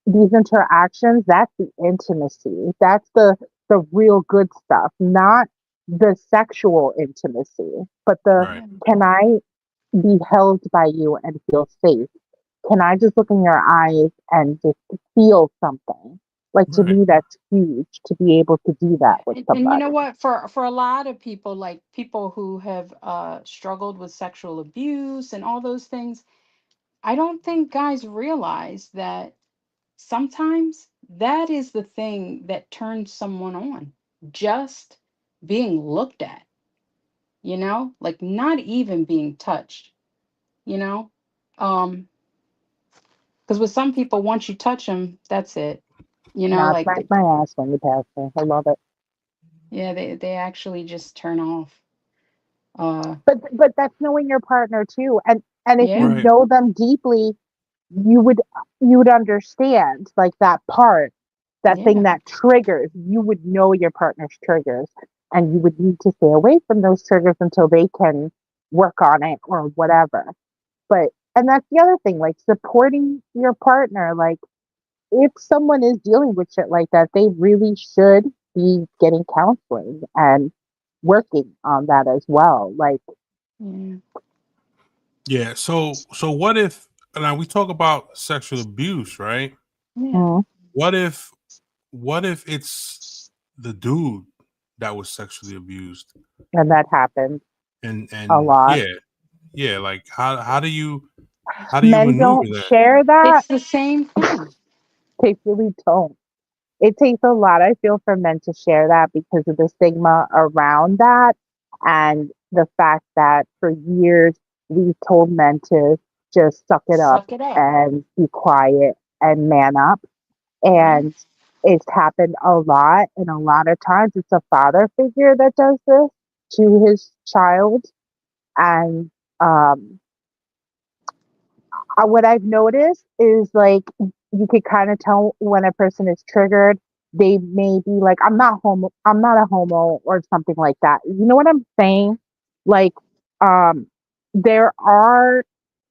Speaker 3: these interactions, that's the intimacy. That's the real good stuff, not the sexual intimacy, but the
Speaker 1: Right.
Speaker 2: Yeah.
Speaker 3: can I be held by you and feel safe? Can I just look in your eyes and just feel something? Like to
Speaker 1: Right.
Speaker 3: me, that's huge to be able to do that
Speaker 2: Yeah.
Speaker 3: with
Speaker 2: And you know
Speaker 3: somebody.
Speaker 2: what? For a lot of people, like people who have struggled with sexual abuse and all those things, I don't think guys realize that sometimes that is the thing that turns someone on. Just being looked at, like not even being touched, you know? Um, because with some people, once you touch them, that's it.
Speaker 3: Nah,
Speaker 2: Like
Speaker 3: smack my ass when you pass me. I love it.
Speaker 2: yeah, they actually just turn off. Uh,
Speaker 3: But that's knowing your partner too. And if you
Speaker 2: yeah,
Speaker 1: Right.
Speaker 3: know them deeply, you would you would understand like that part, that thing
Speaker 2: yeah,
Speaker 3: that triggers. You would know your partner's triggers, and you would need to stay away from those triggers until they can work on it or whatever. But and that's the other thing, like supporting your partner. Like if someone is dealing with shit like that, they really should be getting counseling and working on that as well. Like,
Speaker 2: yeah,
Speaker 1: Yeah. So what if now we talk about sexual abuse, right?
Speaker 2: yeah.
Speaker 3: mm,
Speaker 1: What if it's the dude that was sexually abused?
Speaker 3: and that happens a
Speaker 1: And
Speaker 3: lot.
Speaker 1: yeah, like how do you
Speaker 3: Men
Speaker 1: maneuver
Speaker 3: don't
Speaker 1: that?
Speaker 3: share that.
Speaker 2: It's the same thing.
Speaker 3: They really don't. It takes a lot, I feel, for men to share that because of the stigma around that and the fact that for years we've told men to just suck it up
Speaker 2: Suck it up.
Speaker 3: and be quiet and man up.
Speaker 2: Yeah.
Speaker 3: And it's happened a lot. And a lot of times it's a father figure that does this to his child. And um, what I've noticed is like you could kind of tell when a person is triggered. They may be like, I'm not a homo or something like that. You know what I'm saying? Like, um, there are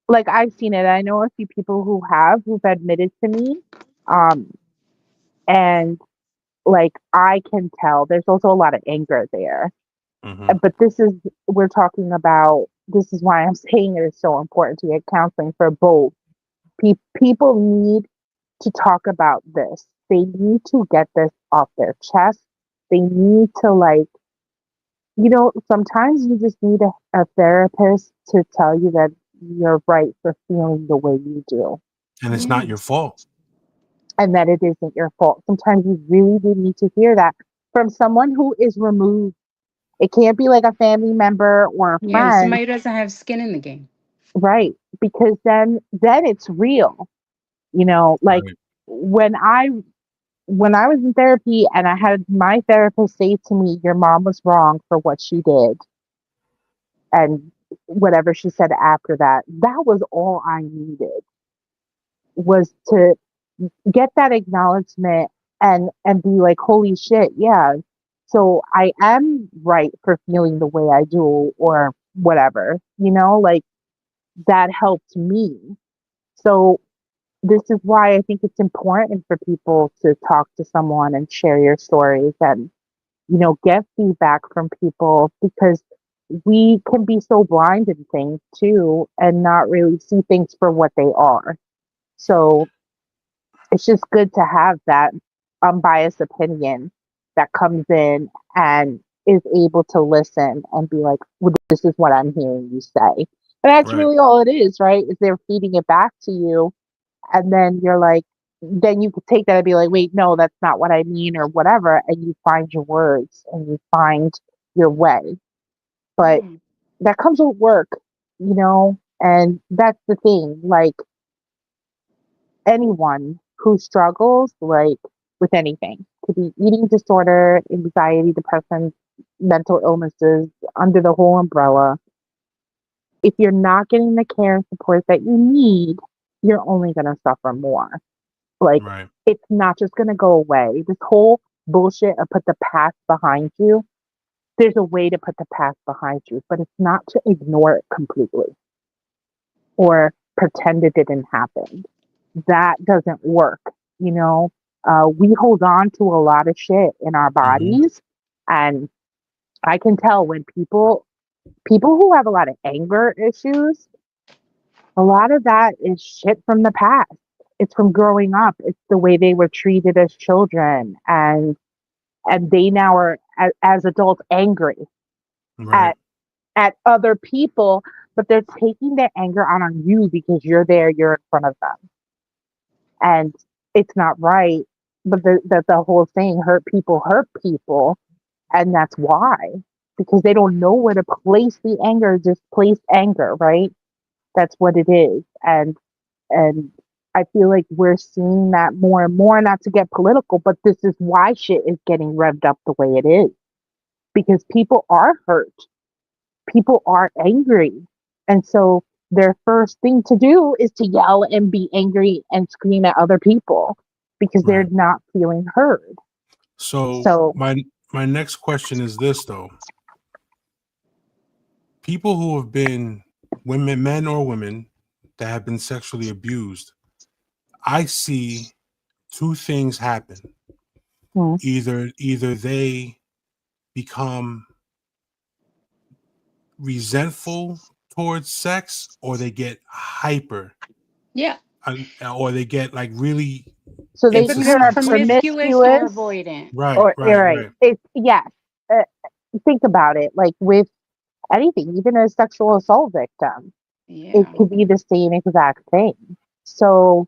Speaker 3: like I've seen it. I know a few people who've admitted to me. Um, and like I can tell there's also a lot of anger there.
Speaker 1: Hmm.
Speaker 3: But we're talking about this is why I'm saying it is so important to get counseling for both. People need to talk about this. They need to get this off their chest. They need to like, sometimes you just need a therapist to tell you that you're right for feeling the way you do
Speaker 1: And it's not
Speaker 2: Yeah.
Speaker 1: your fault.
Speaker 3: and that it isn't your fault. Sometimes you really do need to hear that from someone who is removed. It can't be like a family member or a
Speaker 2: Yeah.
Speaker 3: friend,
Speaker 2: Somebody doesn't have skin in the game.
Speaker 3: right? Because then it's real. Like
Speaker 1: Right.
Speaker 3: when I was in therapy and I had my therapist say to me, "Your mom was wrong for what she did," and whatever she said after that, that was all I needed was to get that acknowledgement and be like, "Holy shit, yeah." So I am right for feeling the way I do or whatever, like that helped me. So this is why I think it's important for people to talk to someone and share your stories and, get feedback from people because we can be so blind in things too and not really see things for what they are. So it's just good to have that unbiased opinion that comes in and is able to listen and be like, well, this is what I'm hearing you say. And that's
Speaker 1: Right.
Speaker 3: really all it is, right? Is they're feeding it back to you and then you're like, then you could take that and be like, wait, no, that's not what I mean, or whatever. And you find your words and you find your way. But
Speaker 2: Yeah.
Speaker 3: that comes with work, and that's the thing. Like anyone who struggles, like with anything, could be eating disorder, anxiety, depression, mental illnesses, under the whole umbrella. If you're not getting the care and support that you need, you're only going to suffer more. Like,
Speaker 1: Right.
Speaker 3: it's not just going to go away. This whole bullshit of put the past behind you, there's a way to put the past behind you, but it's not to ignore it completely or pretend it didn't happen. That doesn't work. You know, we hold on to a lot of shit in our
Speaker 1: Hmm.
Speaker 3: bodies. And I can tell when people who have a lot of anger issues, a lot of that is shit from the past. It's from growing up. It's the way they were treated as children, and they now are as adults angry
Speaker 1: Right.
Speaker 3: at other people, but they're taking their anger out on you because you're there, you're in front of them, and it's not right. But the whole saying, hurt people, and that's why, because they don't know where to place the anger, displaced anger, right? That's what it is, and I feel like we're seeing that more and more, not to get political, but this is why shit is getting revved up the way it is. Because people are hurt. people are angry. And so their first thing to do is to yell and be angry and scream at other people because they're
Speaker 1: Right.
Speaker 3: not feeling heard.
Speaker 1: So
Speaker 3: So,
Speaker 1: my next question is this though. People who have been women, men or women, that have been sexually abused, I see two things happen.
Speaker 3: mm,
Speaker 1: Either they become resentful towards sex, or they get hyper,
Speaker 2: Yeah.
Speaker 1: or they get like really
Speaker 3: so they
Speaker 1: into
Speaker 3: either
Speaker 2: Become
Speaker 3: are
Speaker 1: sex.
Speaker 2: promiscuous or
Speaker 3: promiscuous
Speaker 2: avoidant.
Speaker 1: Right,
Speaker 3: or you're
Speaker 1: right,
Speaker 3: right.
Speaker 1: right.
Speaker 3: It's yes. Uh, think about it. Like with anything, even a sexual assault victim, it
Speaker 2: Yeah.
Speaker 3: could be the same exact thing. So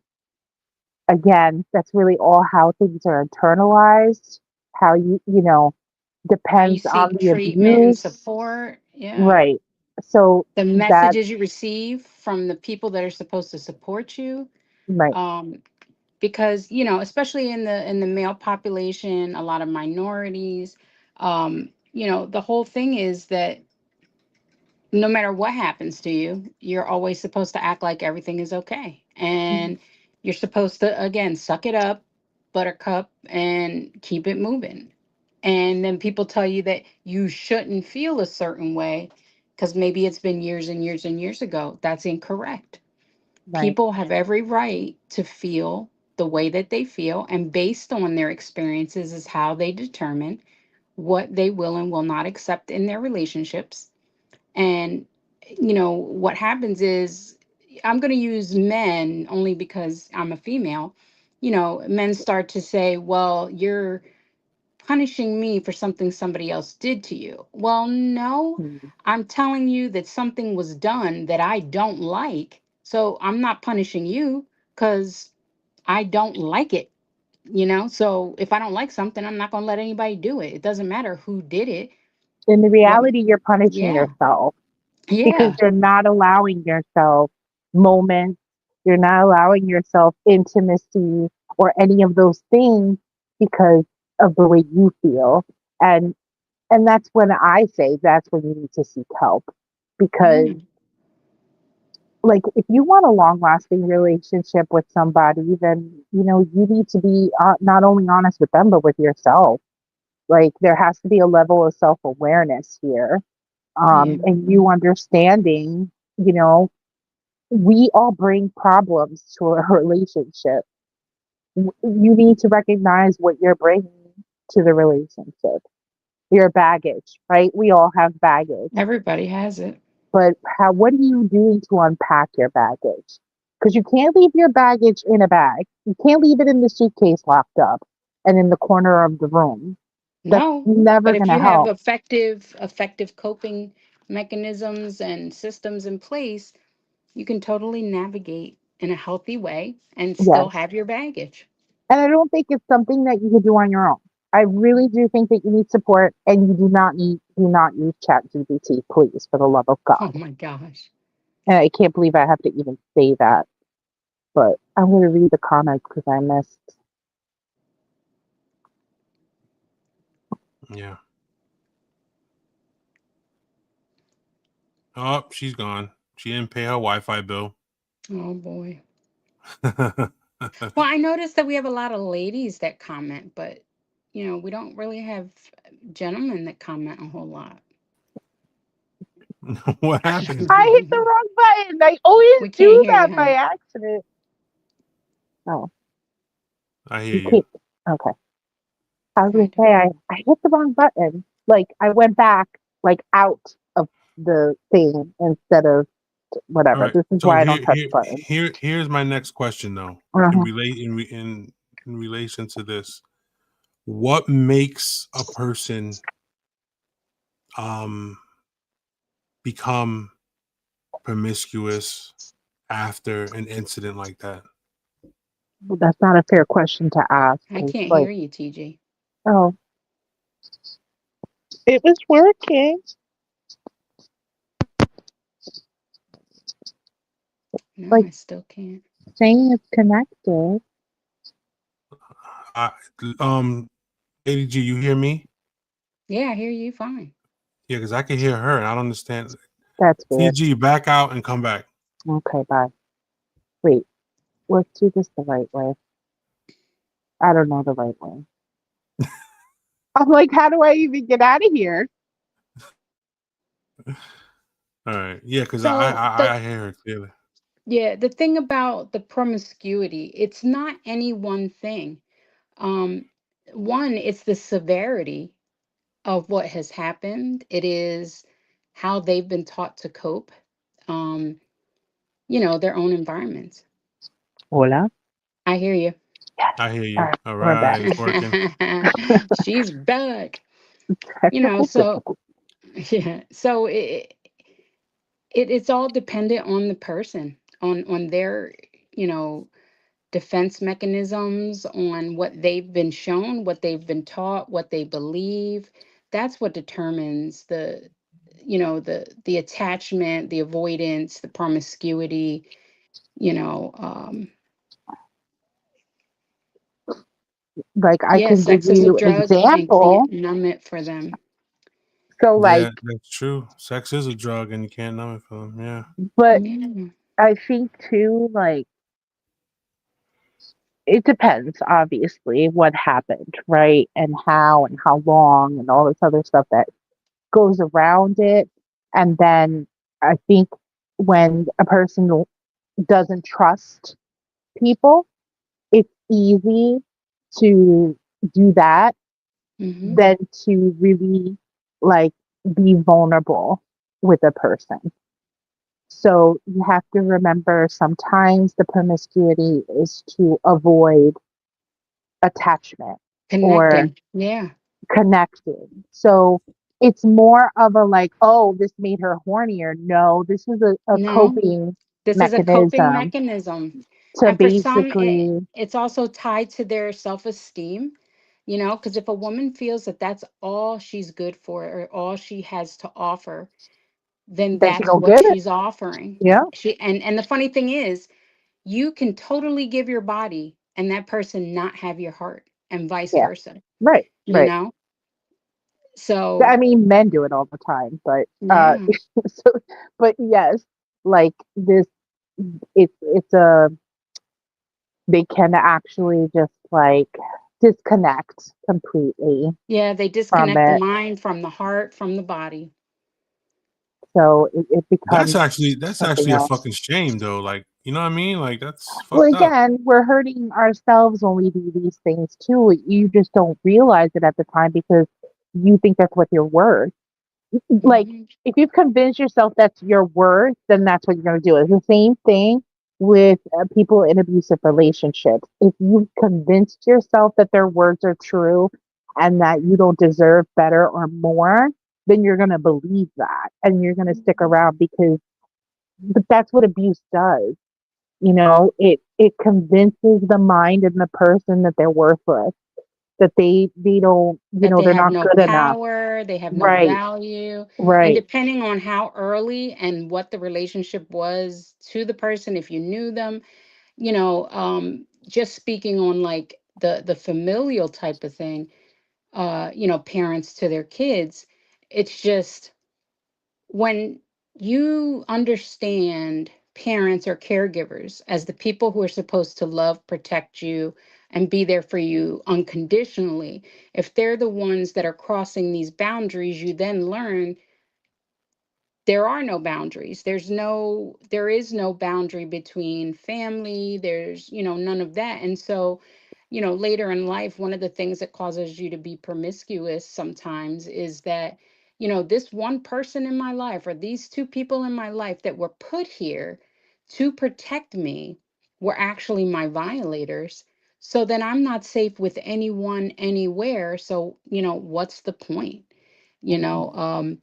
Speaker 3: again, that's really all how things are internalized, how you
Speaker 2: How you
Speaker 3: depends on
Speaker 2: seek
Speaker 3: the
Speaker 2: treatment and
Speaker 3: abuse.
Speaker 2: support. Yeah.
Speaker 3: Right. So
Speaker 2: The
Speaker 3: that
Speaker 2: messages you receive from the people that are supposed to support you.
Speaker 3: right.
Speaker 2: Um, because, especially in the male population, a lot of minorities, the whole thing is that no matter what happens to you, you're always supposed to act like everything is okay. And you're supposed to, again, suck it up, buttercup, and keep it moving. And then people tell you that you shouldn't feel a certain way because maybe it's been years and years and years ago. That's incorrect.
Speaker 3: Right.
Speaker 2: People have every right to feel the way that they feel, and based on their experiences, is how they determine what they will and will not accept in their relationships. And, what happens is, I'm going to use men only because I'm a female. Men start to say, well, you're punishing me for something somebody else did to you. Well, no,
Speaker 3: Mm.
Speaker 2: I'm telling you that something was done that I don't like. So I'm not punishing you because I don't like it. So if I don't like something, I'm not going to let anybody do it. It doesn't matter who did it.
Speaker 3: In the
Speaker 2: What?
Speaker 3: reality, you're punishing
Speaker 2: Yeah.
Speaker 3: yourself because
Speaker 2: Yeah.
Speaker 3: you're not allowing yourself moments, you're not allowing yourself intimacy or any of those things because of the way you feel. And and that's when I say that's when you need to seek help because
Speaker 2: Yeah.
Speaker 3: like if you want a long lasting relationship with somebody then you need to be not only honest with them but with yourself. Like there has to be a level of self awareness here,
Speaker 2: Yeah.
Speaker 3: and you understanding, you know, we all bring problems to a relationship. You need to recognize what you're bringing to the relationship. Your baggage, right? We all have baggage,
Speaker 2: Everybody has it.
Speaker 3: but what are you doing to unpack your baggage? Because you can't leave your baggage in a bag. You can't leave it in the suitcase locked up and in the corner of the room. That's
Speaker 2: No,
Speaker 3: never
Speaker 2: but if
Speaker 3: going to
Speaker 2: you have
Speaker 3: help.
Speaker 2: effective coping mechanisms and systems in place, you can totally navigate in a healthy way and still
Speaker 3: Yes.
Speaker 2: have your baggage.
Speaker 3: And I don't think it's something that you could do on your own. I really do think that you need support and you do not use chat GPT, please, for the love of
Speaker 2: Oh
Speaker 3: God.
Speaker 2: my gosh.
Speaker 3: And I can't believe I have to even say that. But I'm gonna read the comments because I missed.
Speaker 1: Yeah. Oh, she's gone. She didn't pay her Wi-Fi bill.
Speaker 2: Oh boy. Well, I noticed that we have a lot of ladies that comment, but we don't really have gentlemen that comment a whole lot.
Speaker 1: What happened?
Speaker 3: I hit the wrong button. I always
Speaker 2: We can't
Speaker 3: do
Speaker 2: hear you,
Speaker 3: that by
Speaker 2: honey.
Speaker 3: accident. Oh,
Speaker 1: I hear
Speaker 3: you
Speaker 1: you.
Speaker 3: can't. Okay. I was
Speaker 2: I
Speaker 3: gonna
Speaker 2: do.
Speaker 3: say I hit the wrong button. Like I went back like out of the thing instead of
Speaker 1: All
Speaker 3: whatever.
Speaker 1: right.
Speaker 3: This is
Speaker 1: So
Speaker 3: why I don't touch buttons.
Speaker 1: here's my next question though. In
Speaker 3: Uh-huh.
Speaker 1: relate in relation to this, what makes a person um become promiscuous after an incident like that?
Speaker 3: Well, that's not a fair question to ask
Speaker 2: I
Speaker 3: because,
Speaker 2: can't
Speaker 3: like,
Speaker 2: hear you, TJ.
Speaker 3: oh, it was working.
Speaker 2: No,
Speaker 3: Like,
Speaker 2: I still can't.
Speaker 3: saying it's connected.
Speaker 1: I, um, Lady G, you hear me?
Speaker 2: Yeah, I hear you fine.
Speaker 1: Yeah, because I can hear her and I don't understand.
Speaker 3: That's weird.
Speaker 1: TG, back out and come back.
Speaker 3: Okay, bye. Wait, let's do this the right way. I don't know the right way. I'm like, how do I even get out of here?
Speaker 1: All right. Yeah, because
Speaker 2: So
Speaker 1: I hear her clearly.
Speaker 2: the thing about the promiscuity, it's not any one thing. Um, One, it's the severity of what has happened. It is how they've been taught to cope. Um, their own environments.
Speaker 3: Hola.
Speaker 2: I hear you.
Speaker 3: Yes.
Speaker 1: I hear
Speaker 3: All
Speaker 1: you.
Speaker 3: right,
Speaker 1: All
Speaker 3: we're back.
Speaker 1: right. It's working.
Speaker 2: She's back.
Speaker 3: Technical
Speaker 2: So
Speaker 3: difficulty.
Speaker 2: yeah. So it's all dependent on the person, on their, you know, defense mechanisms, on what they've been shown, what they've been taught, what they believe. That's what determines the attachment, the avoidance, the promiscuity, you know.
Speaker 3: Like I
Speaker 2: Yeah,
Speaker 3: can give
Speaker 2: sex is a
Speaker 3: you an
Speaker 2: drug. You
Speaker 3: example.
Speaker 2: can't numb it for them.
Speaker 3: So
Speaker 1: Yeah,
Speaker 3: like,
Speaker 1: that's true. Sex is a drug and you can't numb it for them. Yeah.
Speaker 3: but
Speaker 2: Yeah.
Speaker 3: I think too, like it depends, obviously, what happened, right? And how long and all this other stuff that goes around it. And then I think when a person doesn't trust people, it's easy to do that
Speaker 2: Hmm.
Speaker 3: than to really like be vulnerable with a person. So you have to remember sometimes the promiscuity is to avoid attachment or
Speaker 2: Connecting. Yeah.
Speaker 3: connecting. So it's more of a like, oh, this made her hornier. No, this is a
Speaker 2: No,
Speaker 3: coping
Speaker 2: this is a coping
Speaker 3: mechanism
Speaker 2: mechanism.
Speaker 3: to
Speaker 2: And for some,
Speaker 3: basically,
Speaker 2: it's also tied to their self esteem, because if a woman feels that that's all she's good for or all she has to offer, then
Speaker 3: then she
Speaker 2: that's
Speaker 3: don't
Speaker 2: what
Speaker 3: get it.
Speaker 2: she's offering.
Speaker 3: Yeah,
Speaker 2: And the funny thing is, you can totally give your body and that person not have your heart and vice
Speaker 3: yeah,
Speaker 2: versa,
Speaker 3: right,
Speaker 2: you
Speaker 3: right.
Speaker 2: know?
Speaker 3: I
Speaker 2: So,
Speaker 3: mean, men do it all the time, but
Speaker 2: yeah.
Speaker 3: so, but yes, like this, it's a they can actually just like disconnect completely
Speaker 2: Yeah, they
Speaker 3: from
Speaker 2: disconnect the
Speaker 3: it.
Speaker 2: mind from the heart, from the body.
Speaker 3: So it
Speaker 1: That's
Speaker 3: becomes
Speaker 1: actually that's
Speaker 3: something
Speaker 1: actually a
Speaker 3: else.
Speaker 1: fucking shame though. Like, you know what I mean? Like that's
Speaker 3: Well,
Speaker 1: fucked up.
Speaker 3: again, we're hurting ourselves when we do these things too. You just don't realize it at the time because you think that's what you're worth. Like,
Speaker 2: Hmm.
Speaker 3: if you've convinced yourself that's your worth, then that's what you're going to do. It's the same thing with people in abusive relationships. If you've convinced yourself that their words are true and that you don't deserve better or more, then you're going to believe that and you're going to stick around because but that's what abuse does. It convinces the mind and the person that they're worthless, that they don't,
Speaker 2: That they
Speaker 3: they're
Speaker 2: have
Speaker 3: not
Speaker 2: no
Speaker 3: good enough.
Speaker 2: power, they have no
Speaker 3: Right,
Speaker 2: value. And
Speaker 3: right.
Speaker 2: depending on how early and what the relationship was to the person, if you knew them, just speaking on like the familial type of thing, parents to their kids, it's just when you understand parents or caregivers as the people who are supposed to love, protect you, and be there for you unconditionally, if they're the ones that are crossing these boundaries, you then learn there are no boundaries. There is no boundary between family. There's, none of that. And so, later in life, one of the things that causes you to be promiscuous sometimes is that, this one person in my life or these two people in my life that were put here to protect me were actually my violators. So then I'm not safe with anyone anywhere. So, what's the point? You
Speaker 3: Mhm.
Speaker 2: know, um,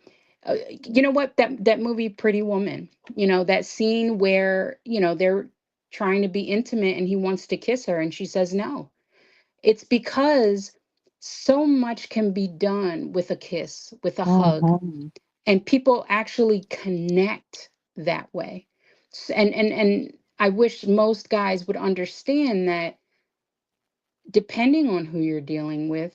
Speaker 2: you know what, that movie Pretty Woman, that scene where they're trying to be intimate and he wants to kiss her and she says no. It's because so much can be done with a kiss, with a hug,
Speaker 3: Mhm.
Speaker 2: and people actually connect that way. And I wish most guys would understand that depending on who you're dealing with,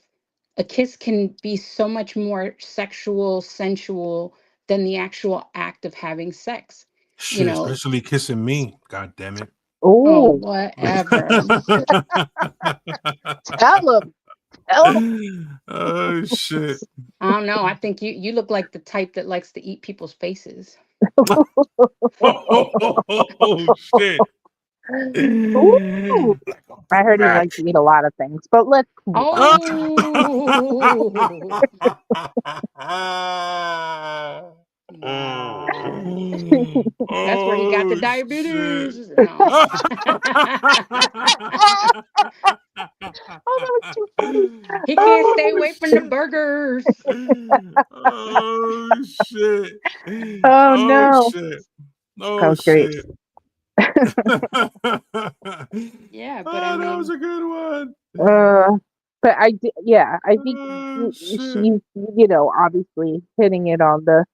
Speaker 2: A kiss can be so much more sexual, sensual than the actual act of having sex. You
Speaker 1: Shit,
Speaker 2: know,
Speaker 1: especially kissing me. God damn it.
Speaker 2: oh,
Speaker 3: Oh,
Speaker 2: whatever.
Speaker 3: tell him, tell
Speaker 1: Oh shit.
Speaker 2: I don't know. I think you look like the type that likes to eat people's faces.
Speaker 1: Oh shit.
Speaker 3: Ooh.
Speaker 1: Like a
Speaker 3: I
Speaker 1: Big
Speaker 3: heard he
Speaker 1: Mac.
Speaker 3: likes to eat a lot of things, but let's move on.
Speaker 2: Oh, wow. That's where he got the
Speaker 1: Oh shit.
Speaker 2: diabetes. No.
Speaker 3: Oh, that was too funny.
Speaker 2: He can't stay
Speaker 1: Oh
Speaker 2: away from the
Speaker 1: shit.
Speaker 2: burgers.
Speaker 1: Oh shit.
Speaker 3: Oh
Speaker 1: Oh
Speaker 3: no,
Speaker 1: shit.
Speaker 3: that
Speaker 1: Oh
Speaker 3: was great.
Speaker 1: shit.
Speaker 2: Yeah, but I
Speaker 1: Oh, that was
Speaker 2: mean,
Speaker 1: a good one.
Speaker 3: Uh, but yeah, I think
Speaker 1: Oh shit.
Speaker 3: she's obviously hitting it on the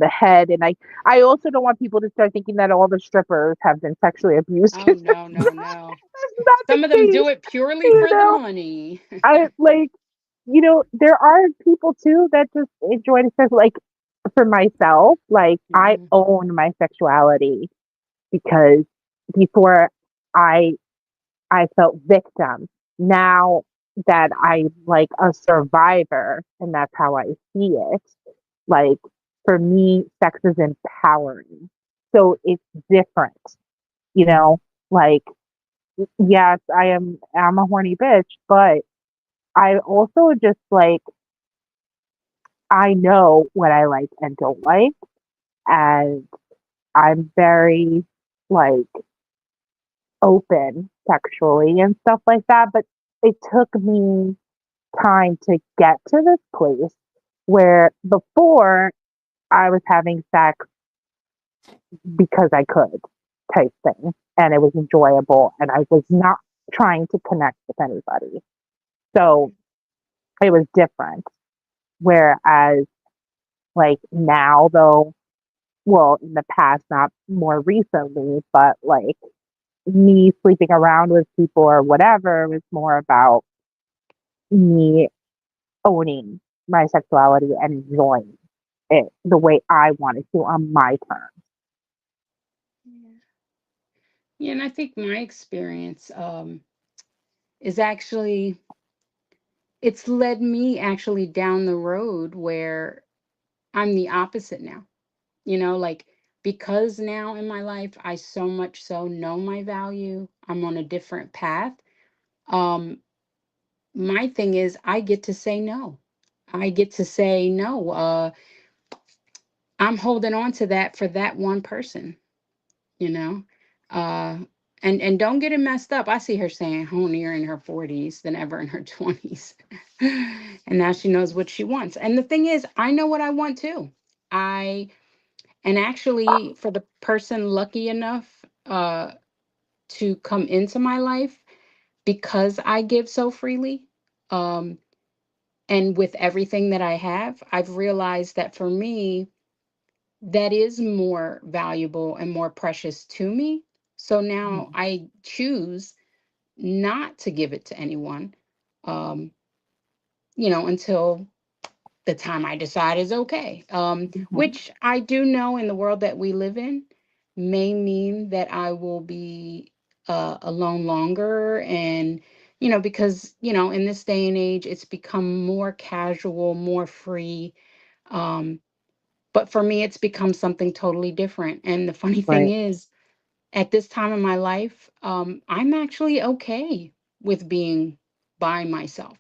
Speaker 3: head, and I also don't want people to start thinking that all the strippers have been sexually abused
Speaker 2: oh
Speaker 3: 'cause
Speaker 2: no, no, no.
Speaker 3: that's not the
Speaker 2: Some of them do
Speaker 3: case.
Speaker 2: it purely
Speaker 3: You
Speaker 2: for the
Speaker 3: know,
Speaker 2: money.
Speaker 3: I like there are people too that just enjoy the sex. Like for myself, like I
Speaker 2: Mhm.
Speaker 3: own my sexuality because before I I felt victim. Now that I'm like a survivor and that's how I see it, like for me, sex is empowering. So it's different, you know, like yes, I'm a horny bitch, but I also just like I know what I like and don't like, and I'm very like open sexually and stuff like that. But it took me time to get to this place where before I was having sex because I could type thing and it was enjoyable and I was not trying to connect with anybody. So it was different. Whereas like now though, well in the past, not more recently, but like me sleeping around with people or whatever was more about me owning my sexuality and enjoying it the way I wanted to on my terms.
Speaker 2: Yeah. Yeah, and I think my experience is actually it's led me actually down the road where I'm the opposite now. Like because now in my life I so much so know my value, I'm on a different path. Um my thing is I get to say no. I get to say no. I'm holding on to that for that one person, you know. Uh and don't get it messed up. I see her saying honier in her 40s than ever in her 20s. And now she knows what she wants. And the thing is, I know what I want too. I And actually, for the person lucky enough to come into my life because I give so freely, um, and with everything that I have, I've realized that for me, that is more valuable and more precious to me. So now
Speaker 3: Mhm.
Speaker 2: I choose not to give it to anyone, um, until the time I decide is okay.
Speaker 3: Mhm.
Speaker 2: Which I do know in the world that we live in may mean that I will be alone longer. And, because, in this day and age, it's become more casual, more free. Um, but for me, it's become something totally different. And the funny thing
Speaker 3: Right.
Speaker 2: is, at this time in my life, I'm actually okay with being by myself.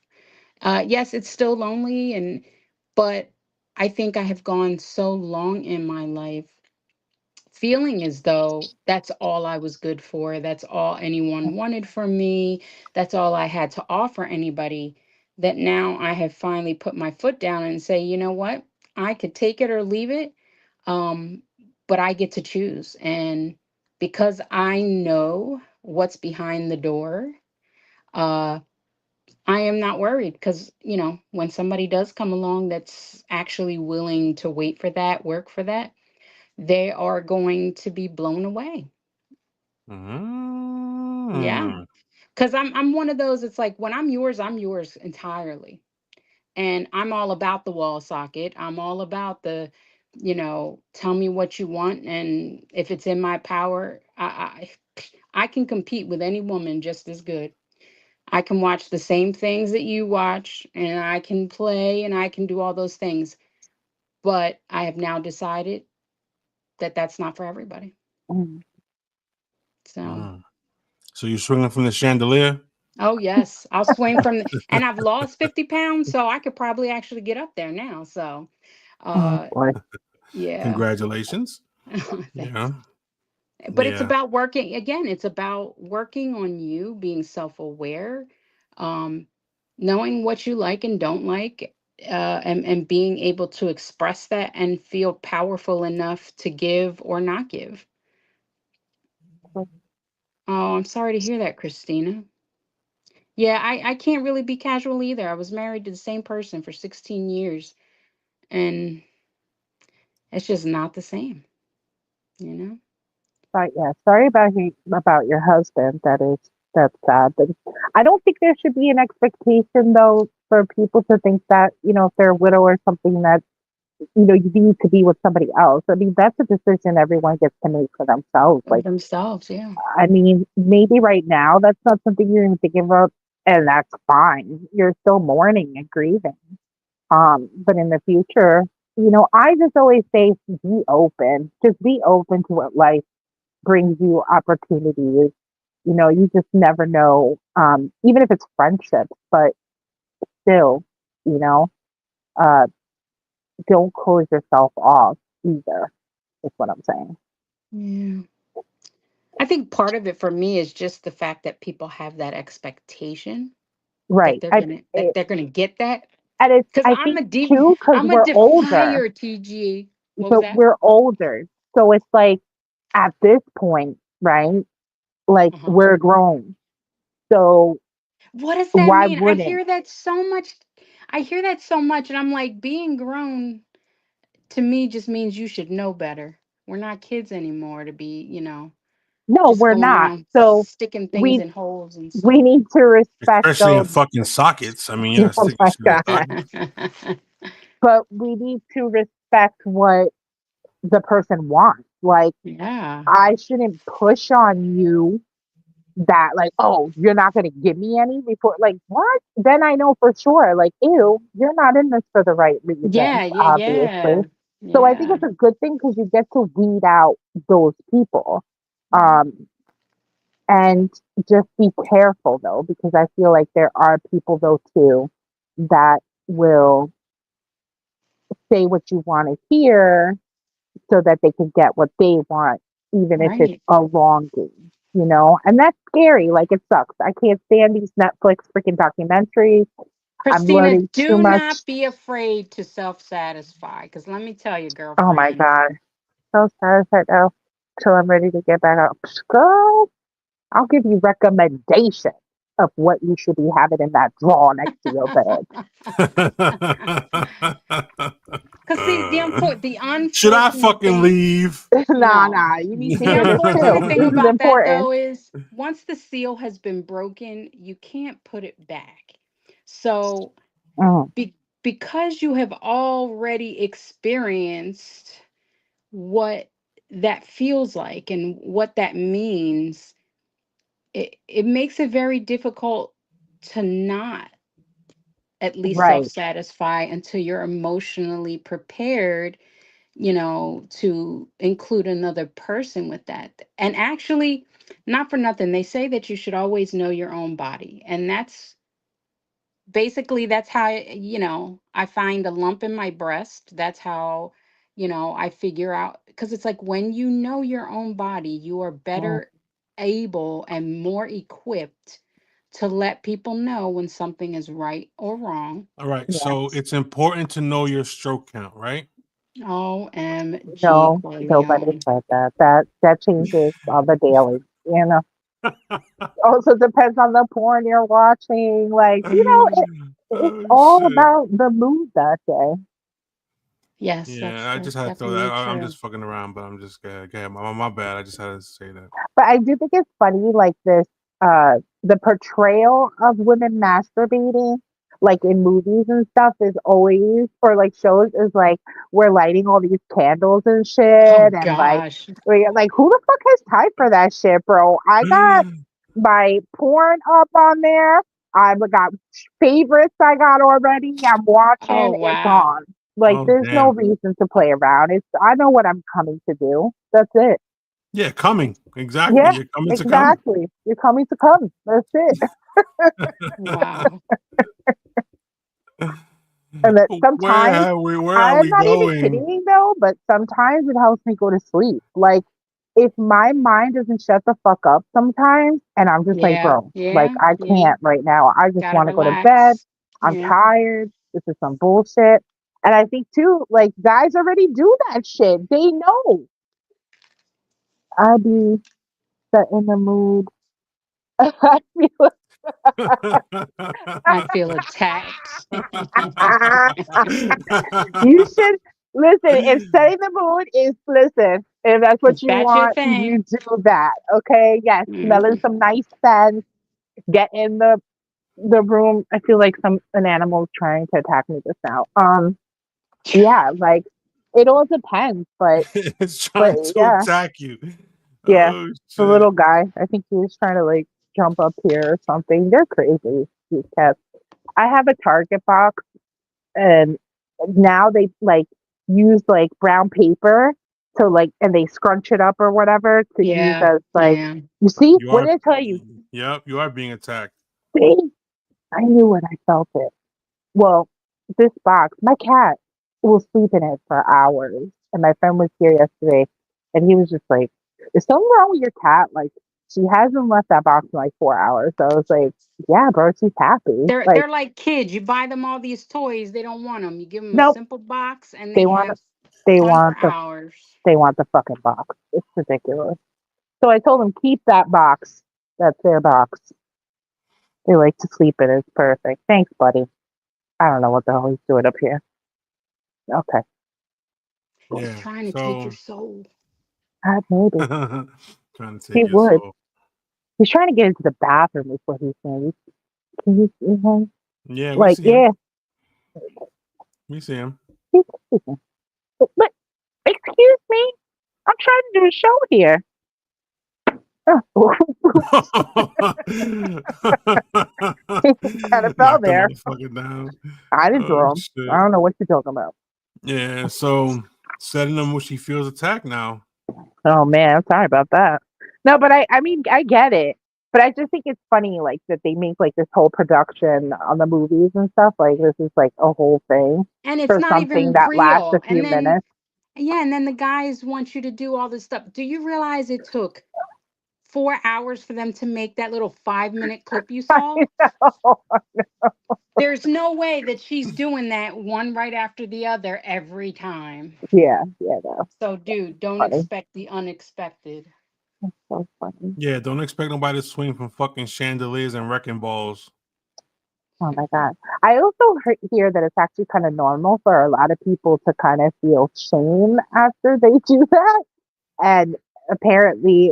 Speaker 2: Yes, it's still lonely, but I think I have gone so long in my life feeling as though that's all I was good for, that's all anyone wanted from me, that's all I had to offer anybody, that now I have finally put my foot down and say, you know what? I could take it or leave it. Um, but I get to choose. And because I know what's behind the door, uh I am not worried because, when somebody does come along that's actually willing to wait for that, work for that, they are going to be blown away. Yeah.
Speaker 1: Mm.
Speaker 2: Cuz I'm one of those, it's like when I'm yours entirely. And I'm all about the wall socket. I'm all about the, tell me what you want, and if it's in my power, I can compete with any woman just as good. I can watch the same things that you watch, and I can play, and I can do all those things. But I have now decided that that's not for everybody.
Speaker 3: Mm.
Speaker 2: So,
Speaker 1: So you're swinging from the chandelier?
Speaker 2: oh yes, I'll swing from and I've lost 50 pounds, so I could probably actually get up there now. So,
Speaker 3: Oh
Speaker 2: uh,
Speaker 3: boy.
Speaker 2: yeah,
Speaker 1: Congratulations.
Speaker 2: thanks.
Speaker 1: Yeah.
Speaker 2: But it's
Speaker 1: Yeah.
Speaker 2: about working again. It's about working on you, being self-aware, um, knowing what you like and don't like, and being able to express that and feel powerful enough to give or not give. Oh, I'm sorry to hear that, Christina. Yeah, I can't really be casual either. I was married to the same person for 16 years, and it's just not the same, you know?
Speaker 3: But yeah, sorry about your husband. That's sad. But I don't think there should be an expectation though for people to think that, if they're a widow or something that, you need to be with somebody else. I mean, that's a decision everyone gets to make for themselves.
Speaker 2: Of
Speaker 3: Like,
Speaker 2: themselves, yeah.
Speaker 3: I mean, maybe right now that's not something you're even thinking about, and that's fine. You're still mourning and grieving. But in the future, I just always say be open. Just be open to what life brings you opportunities. You just never know. Even if it's friendships, but still, you know, uh, don't close yourself off either. Is what I'm saying.
Speaker 2: Yeah. I think part of it for me is just the fact that people have that expectation that
Speaker 3: Right.
Speaker 2: they're gonna get that.
Speaker 3: And it's
Speaker 2: Because
Speaker 3: I think too because
Speaker 2: I'm a
Speaker 3: we're older,
Speaker 2: defier, TG. What was
Speaker 3: so
Speaker 2: that?
Speaker 3: we're older. So it's like at this point, right? Like
Speaker 2: Uh-huh.
Speaker 3: we're grown. So
Speaker 2: What does that
Speaker 3: why
Speaker 2: mean? I
Speaker 3: wouldn't?
Speaker 2: hear that so much. I hear that so much, and I'm like, being grown to me just means you should know better. We're not kids anymore to be,
Speaker 3: No,
Speaker 2: just
Speaker 3: we're
Speaker 2: going
Speaker 3: not.
Speaker 2: around
Speaker 3: So
Speaker 2: sticking things
Speaker 3: we
Speaker 2: in holes and
Speaker 3: we
Speaker 2: stuff.
Speaker 3: need to respect
Speaker 1: Especially in
Speaker 3: those.
Speaker 1: fucking sockets. I mean, you're not
Speaker 3: Oh
Speaker 1: sticking
Speaker 3: my
Speaker 1: shit in
Speaker 3: god!
Speaker 1: sockets.
Speaker 3: But we need to respect what the person wants. Like
Speaker 2: Yeah.
Speaker 3: I shouldn't push on you that like, oh, you're not gonna give me any before like what? Then I know for sure, like, ew, you're not in this for the right
Speaker 2: Yeah,
Speaker 3: reasons,
Speaker 2: yeah,
Speaker 3: obviously.
Speaker 2: yeah.
Speaker 3: So I think
Speaker 2: Yeah.
Speaker 3: it's a good thing because you get to weed out those people.
Speaker 2: Yeah.
Speaker 3: Um, and just be careful though, because I feel like there are people though too that will say what you want to hear so that they can get what they want, even if it's
Speaker 2: Right.
Speaker 3: a long game. And that's scary. Like it sucks. I can't stand these Netflix freaking documentaries. I'm
Speaker 2: Christina,
Speaker 3: learning too
Speaker 2: do
Speaker 3: much.
Speaker 2: not be afraid to self-satisfy. Because let me tell you,
Speaker 3: Oh my
Speaker 2: girlfriend.
Speaker 3: God. So sad right now. Till I'm ready to get back up. Girl, I'll give you recommendations of what you should be having in that drawer next to your bed.
Speaker 2: Because see, the
Speaker 1: Should I
Speaker 2: unfortunate
Speaker 1: fucking
Speaker 2: thing,
Speaker 1: leave?
Speaker 3: Nah,
Speaker 2: no.
Speaker 3: nah. You need to
Speaker 2: The
Speaker 3: hear this too.
Speaker 2: unfortunate thing
Speaker 3: This is
Speaker 2: about that
Speaker 3: important.
Speaker 2: though is once the seal has been broken, you can't put it back. So
Speaker 3: Mm,
Speaker 2: because you have already experienced what that feels like and what that means, it makes it very difficult to not at least
Speaker 3: right.
Speaker 2: self-satisfy until you're emotionally prepared, to include another person with that. And actually, not for nothing, they say that you should always know your own body. And that's basically that's how I find a lump in my breast. That's how I figure out, because it's like when you know your own body, you are
Speaker 3: Mm,
Speaker 2: better able and more equipped to let people know when something is right or wrong.
Speaker 1: All right.
Speaker 3: yeah.
Speaker 1: So it's important to know your stroke count, right?
Speaker 2: OMG,
Speaker 3: No, nobody
Speaker 2: Corleone.
Speaker 3: said that. That changes on the daily. Also depends on the porn you're watching. Like, it's
Speaker 1: Oh
Speaker 3: all
Speaker 1: shit.
Speaker 3: about the mood that day.
Speaker 2: Yes,
Speaker 1: Yeah, I just
Speaker 2: that's
Speaker 1: had to throw that.
Speaker 2: definitely
Speaker 1: I'm
Speaker 2: true.
Speaker 1: just fucking around, but I'm just okay. My bad. I just had to say that.
Speaker 3: But I do think it's funny, like this, the portrayal of women masturbating. like in movies and stuff is always, or like shows is like we're lighting all these candles and shit,
Speaker 2: Oh
Speaker 3: and
Speaker 2: gosh.
Speaker 3: like who the fuck has time for that shit, bro? I got my porn up on there. I've got favorites I got already. I'm
Speaker 2: Oh
Speaker 3: watching. It's
Speaker 2: wow.
Speaker 3: on. Like
Speaker 1: Oh
Speaker 3: there's no
Speaker 1: damn.
Speaker 3: reason to play around. It's I know what I'm coming to do. That's it.
Speaker 1: Yeah, coming. Exactly.
Speaker 3: Yeah,
Speaker 1: You're coming to come.
Speaker 3: exactly. You're coming to come. That's it.
Speaker 2: Wow.
Speaker 3: And that sometimes
Speaker 1: Where are
Speaker 3: I'm
Speaker 1: we
Speaker 3: not even
Speaker 1: going?
Speaker 3: kidding though, but sometimes it helps me go to sleep. Like if my mind doesn't shut the fuck up sometimes and I'm just like,
Speaker 2: Yeah.
Speaker 3: bro, like
Speaker 2: Yeah.
Speaker 3: I
Speaker 2: Yeah.
Speaker 3: can't right now. I just
Speaker 2: Gotta
Speaker 3: want to go to bed.
Speaker 2: relax.
Speaker 3: I'm
Speaker 2: Yeah.
Speaker 3: tired. This is some bullshit. And I think too, like guys already do that shit. They know. I be set in the mood. I feel
Speaker 2: I feel attacked.
Speaker 3: you should listen. If setting the mood is listen, if that's what you
Speaker 2: That's your
Speaker 3: want, you
Speaker 2: thing.
Speaker 3: do that. Okay. Yes. Smelling
Speaker 2: Mm.
Speaker 3: some nice scents. Get in the room. I feel like an animal is trying to attack me just now. Yeah, like it all depends,
Speaker 1: It's
Speaker 3: but
Speaker 1: trying to
Speaker 3: yeah,
Speaker 1: attack you.
Speaker 3: yeah.
Speaker 1: Oh
Speaker 3: The
Speaker 1: shit.
Speaker 3: little guy. I think he was trying to like jump up here or something. They're crazy. These cats. I have a Target box and now they like use like brown paper to like and they scrunch it up or whatever to use
Speaker 2: Yeah.
Speaker 3: as like
Speaker 2: Yeah.
Speaker 3: you see
Speaker 1: You
Speaker 3: what
Speaker 1: are
Speaker 3: did I tell you?
Speaker 1: Yep, you are being attacked.
Speaker 3: See? I knew when I felt it. Well, this box, my cat will sleep in it for hours. And my friend was here yesterday and he was just like, is something wrong with your cat? Like she hasn't left that box in like 4 hours. So I was like, yeah, bro, she's happy. Like,
Speaker 2: They're like kids. You buy them all these toys, they don't want them. You give them a
Speaker 3: nope,
Speaker 2: simple box and
Speaker 3: they
Speaker 2: they
Speaker 3: want
Speaker 2: have
Speaker 3: they
Speaker 2: fun for
Speaker 3: want the
Speaker 2: hours.
Speaker 3: they want the fucking box. It's ridiculous. So I told them keep that box. That's their box. They like to sleep in it. It's perfect. Thanks, buddy. I don't know what the hell he's doing up here. Okay.
Speaker 2: He's
Speaker 1: Yeah.
Speaker 2: trying to take your
Speaker 1: So
Speaker 2: soul.
Speaker 3: Maybe.
Speaker 1: trying to
Speaker 3: He
Speaker 1: take your
Speaker 3: would.
Speaker 1: soul.
Speaker 3: He's trying to get into the bathroom before he's saying, can you see him?
Speaker 1: Yeah, we
Speaker 3: Like,
Speaker 1: see him.
Speaker 3: yeah.
Speaker 1: We see him.
Speaker 3: But, excuse me. I'm trying to do a show here. Oh, he kind of fell
Speaker 1: Knocked the
Speaker 3: there.
Speaker 1: motherfucker down.
Speaker 3: I didn't
Speaker 1: Oh
Speaker 3: throw him. I
Speaker 1: shit.
Speaker 3: don't know what you're talking about.
Speaker 1: Yeah, so setting him where she feels attacked now.
Speaker 3: Oh man, I'm sorry about that. No, but I mean, I get it. But I just think it's funny, like that they make like this whole production on the movies and stuff. Like this is like a whole thing
Speaker 2: And it's
Speaker 3: for
Speaker 2: not
Speaker 3: something
Speaker 2: even
Speaker 3: that lasts a
Speaker 2: real.
Speaker 3: few
Speaker 2: And then
Speaker 3: minutes.
Speaker 2: yeah, and then the guys want you to do all this stuff. Do you realize it took 4 hours for them to make that little 5 minute clip you
Speaker 3: I
Speaker 2: saw?
Speaker 3: know.
Speaker 2: There's no way that she's doing that one right after the other every time.
Speaker 3: Yeah, yeah, that's
Speaker 2: So, dude, don't
Speaker 3: funny.
Speaker 2: expect the unexpected.
Speaker 3: So funny.
Speaker 1: Yeah, don't expect nobody to swing from fucking chandeliers and wrecking balls.
Speaker 3: Oh my god. I also hear that it's actually kind of normal for a lot of people to kind of feel shame after they do that. And apparently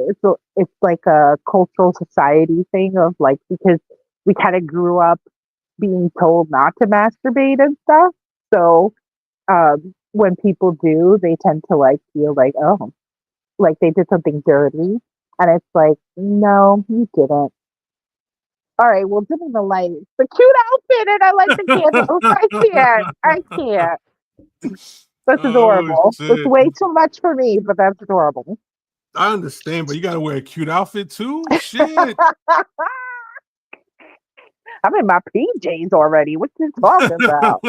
Speaker 3: it's like a cultural society thing of like because we kind of grew up being told not to masturbate and stuff. So when people do, they tend to like feel like, oh, like they did something dirty. And it's like, no, you didn't. All right, well, dim the lights. The cute outfit, and I like the candles. I can't. I can't. That's
Speaker 1: Oh
Speaker 3: adorable. It's
Speaker 1: shit.
Speaker 3: way too much for me, but that's adorable.
Speaker 1: I understand, but you gotta wear a cute outfit too? Shit.
Speaker 3: I'm in my PJs already. What you talking about?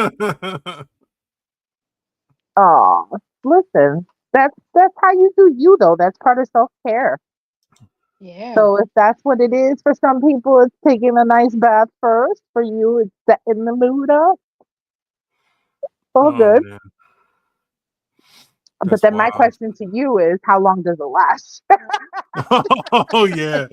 Speaker 3: Oh, listen. That's how you do you though. That's part of self care.
Speaker 2: Yeah.
Speaker 3: So if that's what it is for some people, it's taking a nice bath first. For you, it's setting the mood up. All
Speaker 1: Oh
Speaker 3: good.
Speaker 1: man,
Speaker 3: But
Speaker 1: that's
Speaker 3: then my
Speaker 1: wild.
Speaker 3: question to you is, how long does it last?
Speaker 1: Oh yeah.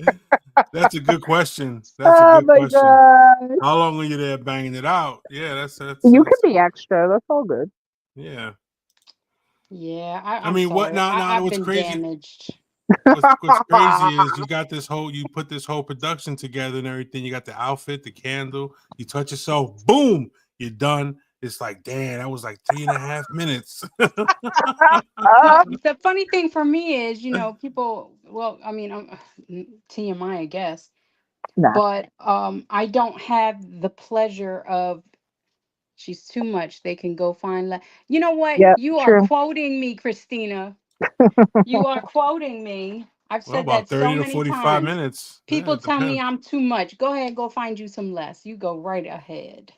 Speaker 1: That's a good question. That's a
Speaker 3: Oh
Speaker 1: good
Speaker 3: my
Speaker 1: question.
Speaker 3: god.
Speaker 1: How long are you there banging it out? Yeah,
Speaker 3: You can be extra. That's all good.
Speaker 1: yeah.
Speaker 2: Yeah.
Speaker 1: I
Speaker 2: I'm
Speaker 1: mean, what
Speaker 2: sorry.
Speaker 1: now? Now
Speaker 2: I've
Speaker 1: what's
Speaker 2: been
Speaker 1: crazy?
Speaker 2: damaged.
Speaker 1: what's crazy is you put this whole production together and everything. You got the outfit, the candle. You touch yourself, boom, you're done. It's like, damn, that was like 3.5 minutes.
Speaker 2: The funny thing for me is, people. Well, I mean, TMI, I guess,
Speaker 3: Nah.
Speaker 2: but I don't have the pleasure of. She's too much. They can go find. You know what?
Speaker 3: Yep,
Speaker 2: You are
Speaker 3: true.
Speaker 2: quoting me, Christina. You are quoting me. I've
Speaker 1: Well,
Speaker 2: said that
Speaker 1: about
Speaker 2: so
Speaker 1: 30 to
Speaker 2: many
Speaker 1: 45
Speaker 2: times.
Speaker 1: minutes. Yeah,
Speaker 2: People
Speaker 1: it
Speaker 2: tell me
Speaker 1: depends.
Speaker 2: I'm too much. Go ahead, go find you some less. You go right ahead.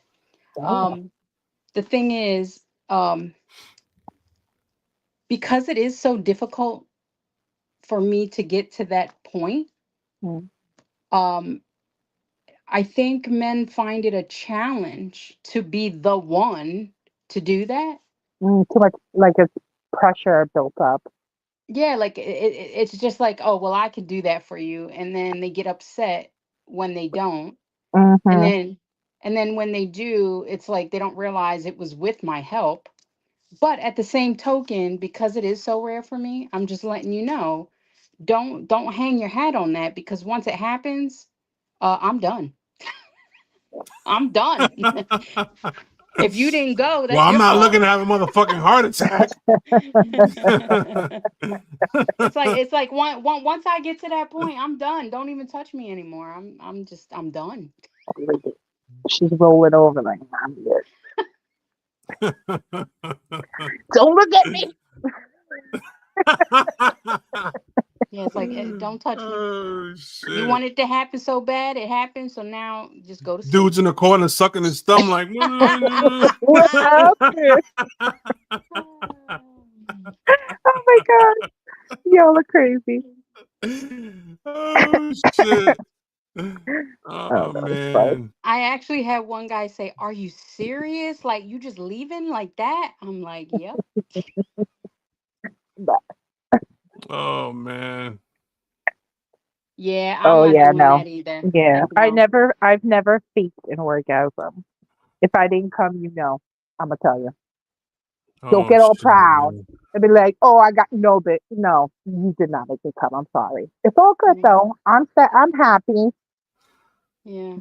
Speaker 3: Damn.
Speaker 2: Um, the thing is, because it is so difficult for me to get to that point,
Speaker 3: Mm.
Speaker 2: um, I think men find it a challenge to be the one to do that.
Speaker 3: Too much, like it's pressure built up.
Speaker 2: Yeah, like it's just like, oh, well, I could do that for you, and then they get upset when they don't, and
Speaker 3: Mm-hmm.
Speaker 2: then when they do, it's like they don't realize it was with my help. But at the same token, because it is so rare for me, I'm just letting you know, don't hang your hat on that, because once it happens, I'm done. I'm done. If you didn't go,
Speaker 1: Well,
Speaker 2: that's
Speaker 1: I'm
Speaker 2: your
Speaker 1: not looking
Speaker 2: fault.
Speaker 1: to have a motherfucking heart attack.
Speaker 2: It's like once I get to that point, I'm done. Don't even touch me anymore. I'm done.
Speaker 3: Like, she's rolling over like I'm good. Don't look at me.
Speaker 2: Yeah, it's like, don't touch me.
Speaker 1: Oh
Speaker 2: You
Speaker 1: shit!
Speaker 2: want it to happen so bad, it happened. So now just go to sleep.
Speaker 1: Dude's in the corner sucking his thumb like.
Speaker 3: What happened? Oh my god, y'all are crazy.
Speaker 1: Oh shit!
Speaker 3: Oh,
Speaker 1: Oh
Speaker 3: that was fun.
Speaker 1: man!
Speaker 2: I actually had one guy say, "Are you serious? Like you just leaving like that?" I'm like, "Yep."
Speaker 1: Oh man!
Speaker 2: Yeah, I'm
Speaker 3: Oh
Speaker 2: not
Speaker 3: yeah,
Speaker 2: doing
Speaker 3: no,
Speaker 2: that either.
Speaker 3: yeah.
Speaker 2: Like, no.
Speaker 3: I've never faked an orgasm. If I didn't come, I'm gonna tell you. Don't
Speaker 1: Oh
Speaker 3: get all
Speaker 1: shit,
Speaker 3: proud
Speaker 1: man!
Speaker 3: and be like, "Oh, I got no, but no, you did not make me come. I'm sorry. It's all good
Speaker 2: Yeah.
Speaker 3: though. I'm happy,
Speaker 2: Yeah.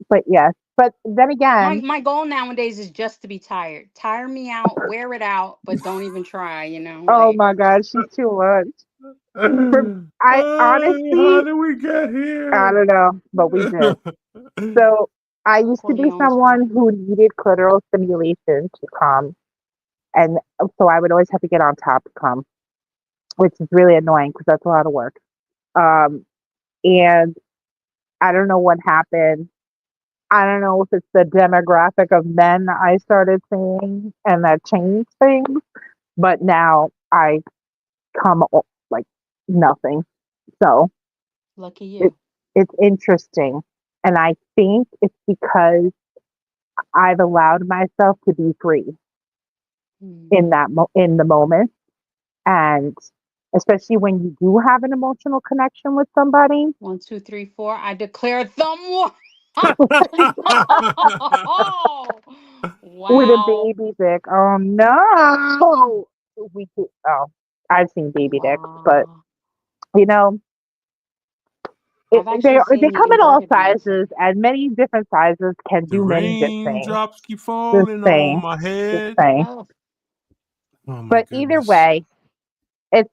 Speaker 3: but yes. But then
Speaker 2: My
Speaker 3: again,
Speaker 2: my goal nowadays is just to be tired. Tire me out, wear it out, but don't even try,
Speaker 3: oh
Speaker 2: like
Speaker 3: my God, she's too much. For I
Speaker 1: Oh, how
Speaker 3: honestly,
Speaker 1: did we get
Speaker 3: I
Speaker 1: here?
Speaker 3: don't know, but we did. So I used to be
Speaker 2: Corleone's fault.
Speaker 3: someone who needed clitoral stimulation to come, and so I would always have to get on top to come, which is really annoying because that's a lot of work. Um, and I don't know what happened. I don't know if it's the demographic of men I started seeing and that changed things, but now I come like nothing. So
Speaker 2: Lucky
Speaker 3: it,
Speaker 2: you.
Speaker 3: it's interesting. And I think it's because I've allowed myself to be free
Speaker 2: Hmm.
Speaker 3: in in the moment. And especially when you do have an emotional connection with somebody.
Speaker 2: 1, 2, 3, 4. I declare thumb war.
Speaker 3: With a
Speaker 2: Wow.
Speaker 3: baby dick. Oh no. We could, oh, I've seen baby dicks, but
Speaker 2: Wow.
Speaker 3: you know,
Speaker 2: I've actually
Speaker 3: they
Speaker 2: seen the
Speaker 3: come in all
Speaker 2: inverted ones.
Speaker 3: sizes, and many different sizes can
Speaker 1: The
Speaker 3: do many good things.
Speaker 1: raindrops keep
Speaker 3: Just
Speaker 1: falling on
Speaker 3: saying,
Speaker 1: my
Speaker 3: just
Speaker 1: head.
Speaker 3: saying.
Speaker 2: Oh,
Speaker 1: Oh my
Speaker 3: But either
Speaker 1: goodness.
Speaker 3: way, it's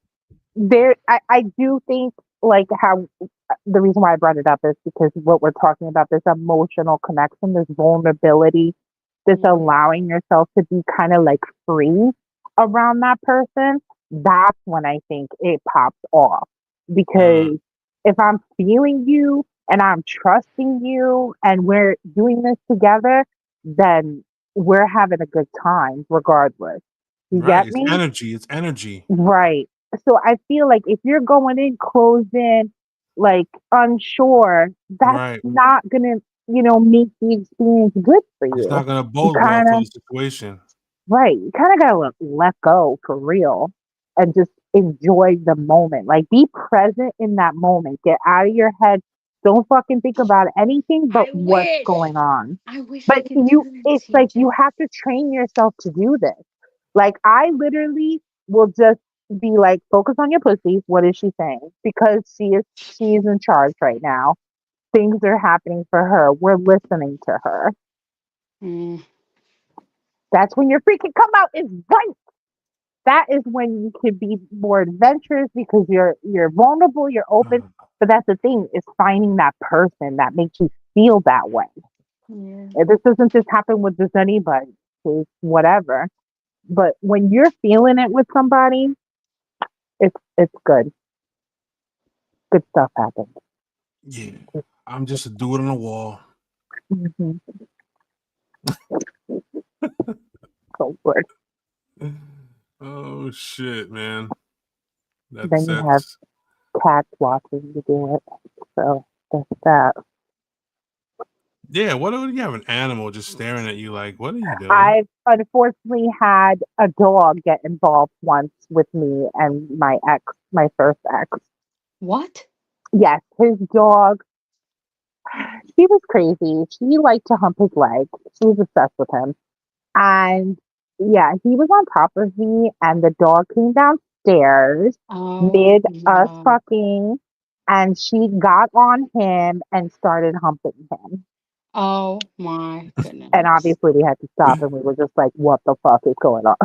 Speaker 3: there. I do think like how the reason why I brought it up is because what we're talking about, this emotional connection, this vulnerability, this
Speaker 2: hmm,
Speaker 3: allowing yourself to be kind of like free around that person, that's when I think it pops off.
Speaker 1: Mm,
Speaker 3: Because if I'm feeling you and I'm trusting you and we're doing this together, then we're having a good time regardless. You
Speaker 1: right.
Speaker 3: get
Speaker 1: It's
Speaker 3: me?
Speaker 1: energy. It's energy.
Speaker 3: Right. So I feel like if you're going in closed in, like unsure, that's
Speaker 1: Right.
Speaker 3: not gonna, make the experience good for
Speaker 1: It's
Speaker 3: you.
Speaker 1: not gonna
Speaker 3: You
Speaker 1: bode well
Speaker 3: kind
Speaker 1: for
Speaker 3: of
Speaker 1: the situation.
Speaker 3: right. You kind of gotta let go for real and just enjoy the moment. Like be present in that moment. Get out of your head. Don't fucking think about anything but
Speaker 2: I
Speaker 3: what's
Speaker 2: wish.
Speaker 3: going on.
Speaker 2: I wish I
Speaker 3: But
Speaker 2: could do that,
Speaker 3: it's like you
Speaker 2: TJ.
Speaker 3: have to train yourself to do this. Like I literally will just be like, focus on your pussy. What is she saying? Because she's in charge right now. Things are happening for her. We're listening to her.
Speaker 2: Mm.
Speaker 3: That's when your freaking come out is right. That is when you can be more adventurous because you're vulnerable, you're open. But that's the thing, is finding that person that makes you feel that way.
Speaker 2: Yeah.
Speaker 3: And this doesn't just happen with just anybody, it's whatever. But when you're feeling it with somebody, it's good. Good stuff happens.
Speaker 1: Yeah. I'm just a dude on the wall.
Speaker 3: Mm-hmm. So good.
Speaker 1: Oh shit, man.
Speaker 3: Then you have
Speaker 1: That's
Speaker 3: cats watching you do it. So that's that.
Speaker 1: yeah. What do you have an animal just staring at you like? What are you doing?
Speaker 3: I've unfortunately had a dog get involved once with me and my first ex.
Speaker 2: What?
Speaker 3: Yes, his dog, she was crazy. She liked to hump his leg. She was obsessed with him. And yeah, he was on top of me, and the dog came downstairs
Speaker 2: Oh
Speaker 3: mid us
Speaker 2: no.
Speaker 3: fucking, and she got on him and started humping him.
Speaker 2: Oh my
Speaker 3: And
Speaker 2: goodness.
Speaker 3: obviously, we had to stop, and we were just like, "What the fuck is going on?"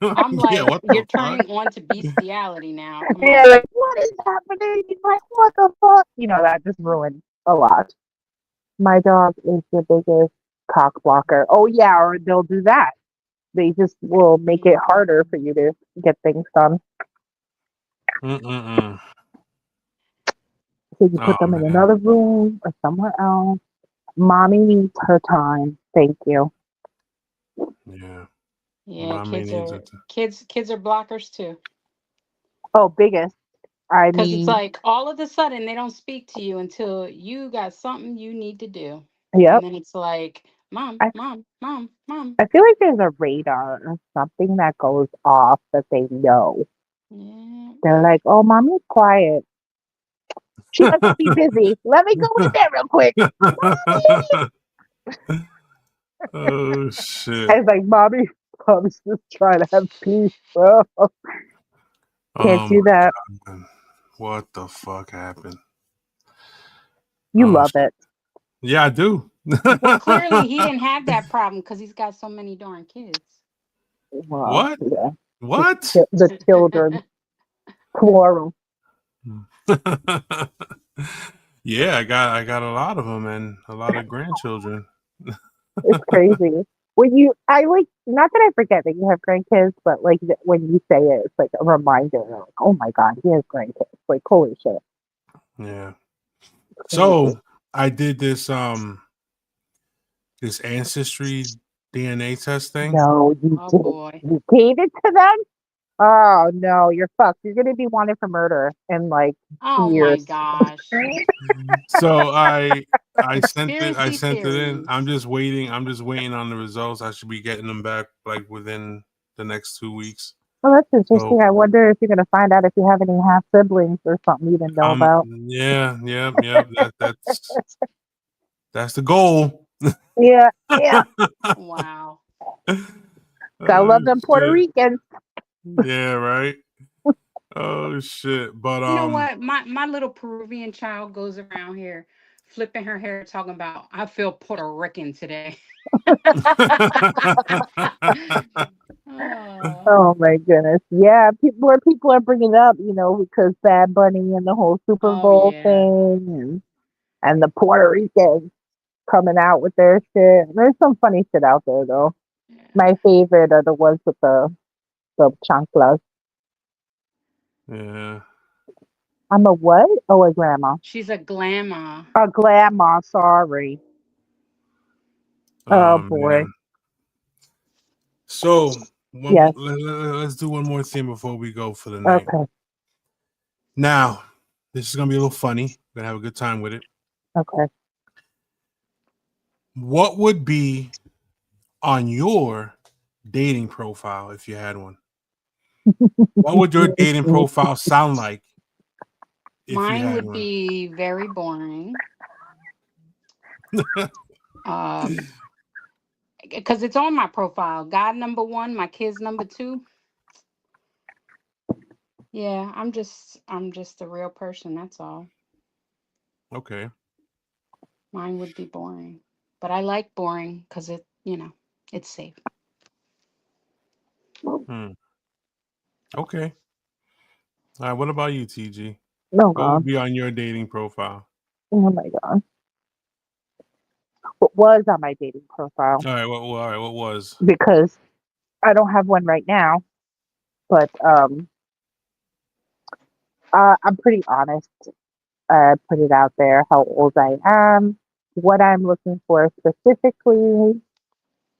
Speaker 2: I'm
Speaker 1: Yeah.
Speaker 2: like,
Speaker 1: What
Speaker 2: you're
Speaker 1: the fuck?
Speaker 2: turning on to bestiality now. Come
Speaker 3: Yeah,
Speaker 2: on.
Speaker 3: like, what is happening? He's like, "What the fuck?" That just ruined a lot. My dog is the biggest cock blocker. Oh yeah, or they'll do that. They just will make it harder for you to get things done.
Speaker 1: Mm-mm-mm.
Speaker 3: So you
Speaker 1: Oh
Speaker 3: put them in
Speaker 1: man.
Speaker 3: another room or somewhere else. Mommy needs her time. Thank you.
Speaker 1: Yeah.
Speaker 2: Yeah,
Speaker 1: Mommy
Speaker 2: kids
Speaker 1: needs
Speaker 2: are
Speaker 1: it.
Speaker 2: kids are blockers too.
Speaker 3: Oh, biggest. I
Speaker 2: Cause it's
Speaker 3: mean,
Speaker 2: like all of a sudden they don't speak to you until you got something you need to do. And
Speaker 3: yep.
Speaker 2: then it's like, mom,
Speaker 3: I
Speaker 2: mom, mom, mom.
Speaker 3: I feel like there's a radar or something that goes off that they know.
Speaker 2: Yeah.
Speaker 3: They're like, "Oh, mommy's quiet. She must be busy. Let me go in there real quick."
Speaker 1: Oh shit.
Speaker 3: I was like, mommy's just trying to have peace, bro. Can't
Speaker 1: Oh
Speaker 3: do
Speaker 1: my
Speaker 3: that.
Speaker 1: god. What the fuck happened?
Speaker 3: You
Speaker 1: Oh
Speaker 3: love it.
Speaker 1: yeah, I do.
Speaker 2: Well, clearly he didn't have that problem because he's got so many darn kids.
Speaker 3: Well,
Speaker 1: What?
Speaker 3: yeah.
Speaker 1: What?
Speaker 3: The children, plural.
Speaker 1: Yeah, I got a lot of them and a lot of grandchildren.
Speaker 3: It's crazy. When you, I like, not that I forget that you have grandkids, but like when you say it, it's like a reminder. Like, oh my God, he has grandkids. Like, holy shit.
Speaker 1: Yeah.
Speaker 3: Crazy.
Speaker 1: So I did this ancestry DNA test thing.
Speaker 3: No, you
Speaker 2: Oh
Speaker 3: did.
Speaker 2: boy.
Speaker 3: You gave it to them? Oh no, you're fucked. You're gonna be wanted for murder in like
Speaker 2: Oh my
Speaker 3: years.
Speaker 2: gosh.
Speaker 1: So I sent it. I
Speaker 2: Conspiracy
Speaker 1: sent it in. I'm
Speaker 2: theories.
Speaker 1: just waiting. I'm just waiting on the results. I should be getting them back like within the next 2 weeks.
Speaker 3: Well, that's
Speaker 1: So
Speaker 3: interesting. I wonder if you're gonna find out if you have any half siblings or something you didn't know about.
Speaker 1: yeah, yeah. That's the goal.
Speaker 3: Yeah, yeah.
Speaker 2: Wow.
Speaker 3: Gotta
Speaker 1: Oh
Speaker 3: love them Puerto
Speaker 1: shit.
Speaker 3: Ricans.
Speaker 1: Yeah, right. Oh shit. But
Speaker 2: You know what? My little Peruvian child goes around here flipping her hair talking about I feel Puerto Rican today. Oh,
Speaker 3: Oh my goodness. Yeah, more people are bringing it up, because Bad Bunny and the whole Super
Speaker 2: oh
Speaker 3: Bowl
Speaker 2: yeah.
Speaker 3: thing and the Puerto Ricans coming out with their shit. There's some funny shit out there though.
Speaker 2: Yeah.
Speaker 3: My favorite are the ones with the chanclas.
Speaker 1: yeah.
Speaker 3: I'm a what? Oh, a grandma.
Speaker 2: She's a glamour.
Speaker 3: A grandma, sorry. Oh
Speaker 1: Oh
Speaker 3: boy.
Speaker 1: man. So
Speaker 3: Yes.
Speaker 1: let's do one more thing before we go for the night.
Speaker 3: Okay.
Speaker 1: Now, this is gonna be a little funny. We're gonna have a good time with it.
Speaker 3: Okay.
Speaker 1: What would be on your dating profile if you had one? What would your dating profile sound like if you
Speaker 2: Mine
Speaker 1: had
Speaker 2: would
Speaker 1: one?
Speaker 2: be very boring. Um, because it's on my profile. God number one, my kids number two. Yeah, I'm just a real person, that's all.
Speaker 1: Okay.
Speaker 2: Mine would be boring. But I like boring because it's safe.
Speaker 1: Hmm. Okay. All right. What about you, TG?
Speaker 3: Oh
Speaker 1: What would
Speaker 3: God.
Speaker 1: be on your dating profile?
Speaker 3: Oh my God. What was on my dating profile?
Speaker 1: All right. All right. What was?
Speaker 3: Because I don't have one right now, but I'm pretty honest. Put it out there how old I am, what I'm looking for specifically.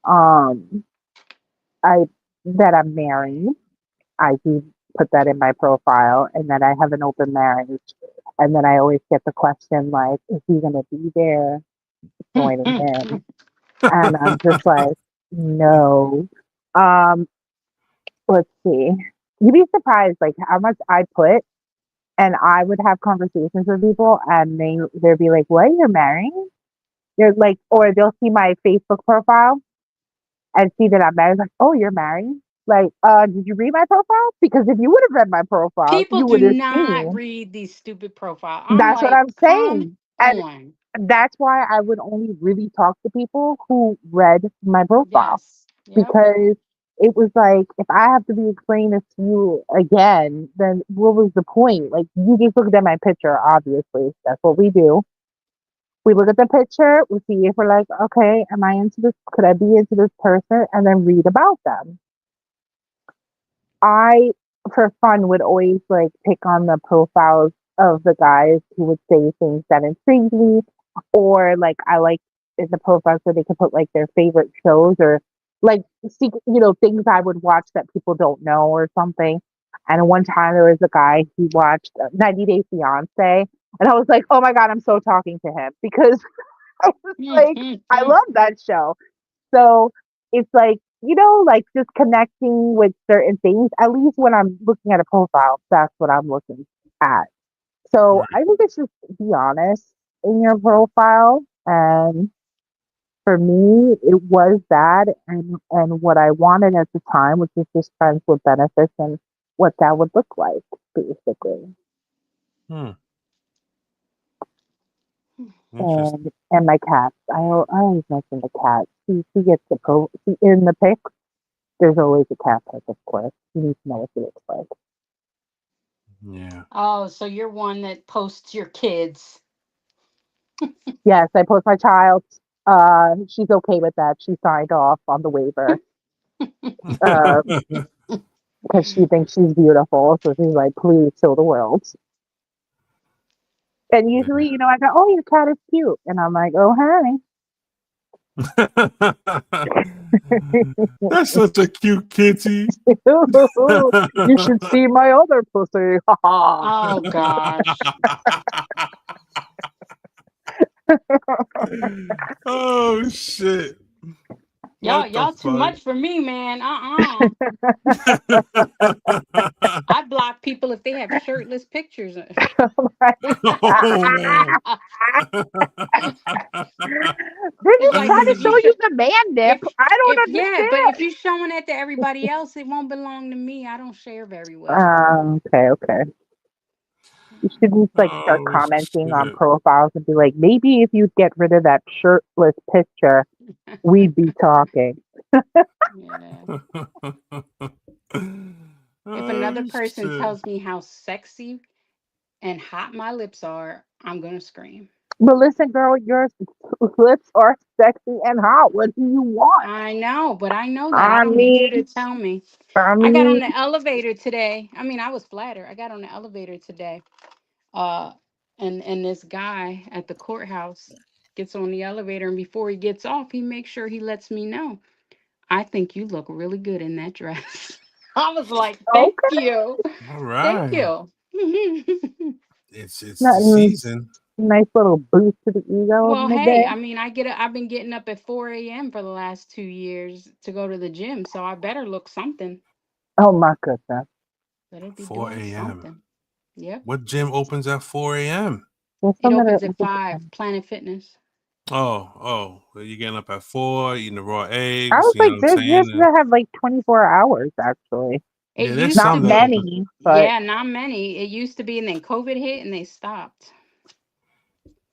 Speaker 3: Um, I that I'm married. I do put that in my profile, and that I have an open marriage. And then I always get the question like, "Is he gonna be there joining in?" And I'm just like, "No." Um, let's see. You'd be surprised like how much I put, and I would have conversations with people, and they'd be like, "What? You're married?" They're like, or they'll see my Facebook profile and see that I'm married. Like, "Oh, you're married? Like, did you read my profile? Because if you would have read my profile,
Speaker 2: People
Speaker 3: you
Speaker 2: do
Speaker 3: would have
Speaker 2: not
Speaker 3: seen."
Speaker 2: read these stupid profile. I'm
Speaker 3: That's what
Speaker 2: like,
Speaker 3: I'm
Speaker 2: come
Speaker 3: saying. And
Speaker 2: on.
Speaker 3: that's why I would only really talk to people who read my profile,
Speaker 2: Yes. Yep.
Speaker 3: because it was like, if I have to be explaining this to you again, then what was the point? Like, you just looked at my picture, obviously. That's what we do. We look at the picture, we see if we're like, okay, am I into this? Could I be into this person? And then read about them. I, for fun, would always like pick on the profiles of the guys who would say things that intrigued me, or like I like in the profiles where they could put like their favorite shows, or like things I would watch that people don't know or something. And one time there was a guy, he watched 90 Day Fiance, and I was like, oh my god, I'm so talking to him because I was like, I love that show. So it's like, like just connecting with certain things, at least when I'm looking at a profile, that's what I'm looking at. So
Speaker 1: Right.
Speaker 3: I think it's just be honest in your profile. And for me, it was that, and what I wanted at the time, which was just friends with benefits and what that would look like, basically.
Speaker 1: Hmm. Interesting.
Speaker 3: And my cats. I always mention the cat. She gets in the pic. There's always a cat pic, of course. You need to know what she looks like.
Speaker 1: Yeah.
Speaker 2: Oh, so you're one that posts your kids.
Speaker 3: Yes, I post my child. She's okay with that. She signed off on the waiver uh, because she thinks she's beautiful. So she's like, please show the world. And usually,
Speaker 1: Yeah.
Speaker 3: I go, oh, your cat is cute. And I'm like, oh,
Speaker 1: That's such a cute kitty.
Speaker 3: honey. You should see my other pussy. Ha ha.
Speaker 2: Oh gosh.
Speaker 1: Oh shit.
Speaker 2: Y'all,
Speaker 1: What the
Speaker 2: y'all too
Speaker 1: fuck?
Speaker 2: much for me, man. I block people if they have shirtless pictures.
Speaker 1: Oh.
Speaker 3: They're
Speaker 2: It's
Speaker 3: just
Speaker 2: like, because
Speaker 3: trying to show you the man nip. I don't
Speaker 2: if yeah, but if
Speaker 3: understand.
Speaker 2: you're showing that to everybody else, it won't belong to me. I don't share very well.
Speaker 3: Okay, okay. You should just like start
Speaker 1: Oh
Speaker 3: commenting on
Speaker 1: shit.
Speaker 3: profiles and be like, maybe if you get rid of that shirtless picture, we'd be talking.
Speaker 2: Yeah. If another
Speaker 1: Oh
Speaker 2: person
Speaker 1: shit.
Speaker 2: tells me how sexy and hot my lips are, I'm gonna scream.
Speaker 3: But listen, girl, your lips are sexy and hot. What do you want?
Speaker 2: I know, but I know that. I
Speaker 3: I
Speaker 2: don't need you to
Speaker 3: mean,
Speaker 2: tell me.
Speaker 3: I
Speaker 2: I got on
Speaker 3: mean,
Speaker 2: the elevator today. I mean, I was flattered. I got on the elevator today. Uh and this guy at the courthouse gets on the elevator, and before he gets off, he makes sure he lets me know, I think you look really good in that dress. I was like, thank
Speaker 3: okay.
Speaker 2: you.
Speaker 1: All
Speaker 2: Thank
Speaker 1: right.
Speaker 2: you.
Speaker 1: It's the
Speaker 3: Nothing,
Speaker 1: season.
Speaker 3: nice little boost to the ego
Speaker 2: Well,
Speaker 3: in the
Speaker 2: hey,
Speaker 3: day.
Speaker 2: I mean, I've been getting up at 4 a.m. for the last 2 years to go to the gym, so I better look something.
Speaker 3: Oh my goodness.
Speaker 2: Better be
Speaker 1: 4
Speaker 2: doing
Speaker 1: a.m.
Speaker 2: something. Yep.
Speaker 1: What gym opens at 4 a.m.?
Speaker 3: There's
Speaker 2: It
Speaker 3: some that are
Speaker 2: opens at 5, Planet Fitness.
Speaker 1: Oh. Well, you're getting up at 4, eating the raw
Speaker 3: I
Speaker 1: eggs,
Speaker 3: was
Speaker 1: you know
Speaker 3: like,
Speaker 1: what I'm
Speaker 3: there's
Speaker 1: saying?
Speaker 3: gyms that have like 24 hours actually.
Speaker 2: It
Speaker 1: Yeah, there's
Speaker 2: used
Speaker 3: Not
Speaker 2: to
Speaker 1: some that
Speaker 2: be,
Speaker 1: open.
Speaker 3: many, but
Speaker 2: yeah, not many. It used to be, and then COVID hit and they stopped.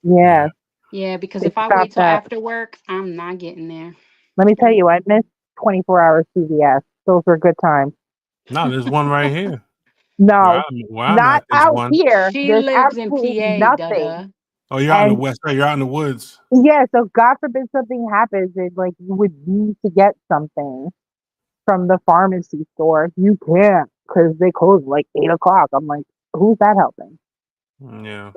Speaker 3: yeah,
Speaker 1: Yeah.
Speaker 2: Yeah, because
Speaker 3: they
Speaker 2: if I wait
Speaker 3: stopped
Speaker 2: till
Speaker 3: that.
Speaker 2: after work, I'm not getting there.
Speaker 3: Let me tell
Speaker 2: Mm.
Speaker 3: you, I missed 24-hour CVS. Those were good times.
Speaker 1: No, there's one right here.
Speaker 3: No,
Speaker 1: Where I'm
Speaker 3: not
Speaker 1: at, there's
Speaker 3: out
Speaker 1: one.
Speaker 3: here.
Speaker 2: She
Speaker 3: There's
Speaker 2: lives in
Speaker 3: absolutely
Speaker 2: PA,
Speaker 3: nothing.
Speaker 2: Dada.
Speaker 1: Oh, you're out in the
Speaker 3: And
Speaker 1: west. Right, you're out in the woods.
Speaker 3: yeah, so God forbid something happens and like you would need to get something from the pharmacy store. You can't because they close like 8 o'clock. I'm like, who's that helping?
Speaker 1: Yeah.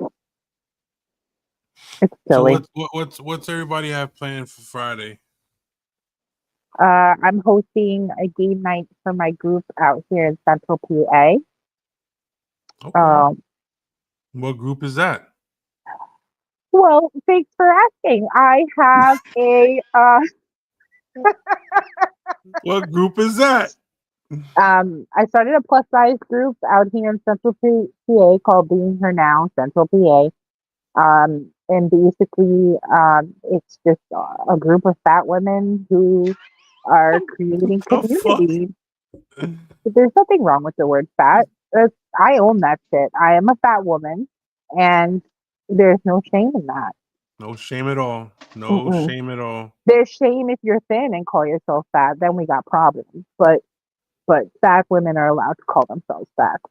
Speaker 3: It's
Speaker 1: So
Speaker 3: silly.
Speaker 1: what's everybody have planned for Friday?
Speaker 3: I'm hosting a game night for my group out here in Central PA.
Speaker 1: Okay.
Speaker 3: Um,
Speaker 1: What group is that?
Speaker 3: well, thanks for asking. I have a
Speaker 1: What group is that?
Speaker 3: I started a plus size group out here in Central PA called Being Her Now, Central PA. And basically, it's just a group of fat women who are
Speaker 1: What
Speaker 3: creating
Speaker 1: the fuck?
Speaker 3: community. There's nothing wrong with the word fat. I own that shit. I am a fat woman, and there's no shame in that.
Speaker 1: No shame at all. No
Speaker 3: Mm-mm.
Speaker 1: shame at all.
Speaker 3: There's shame if you're thin and call yourself fat. Then we got problems. But fat women are allowed to call themselves fat.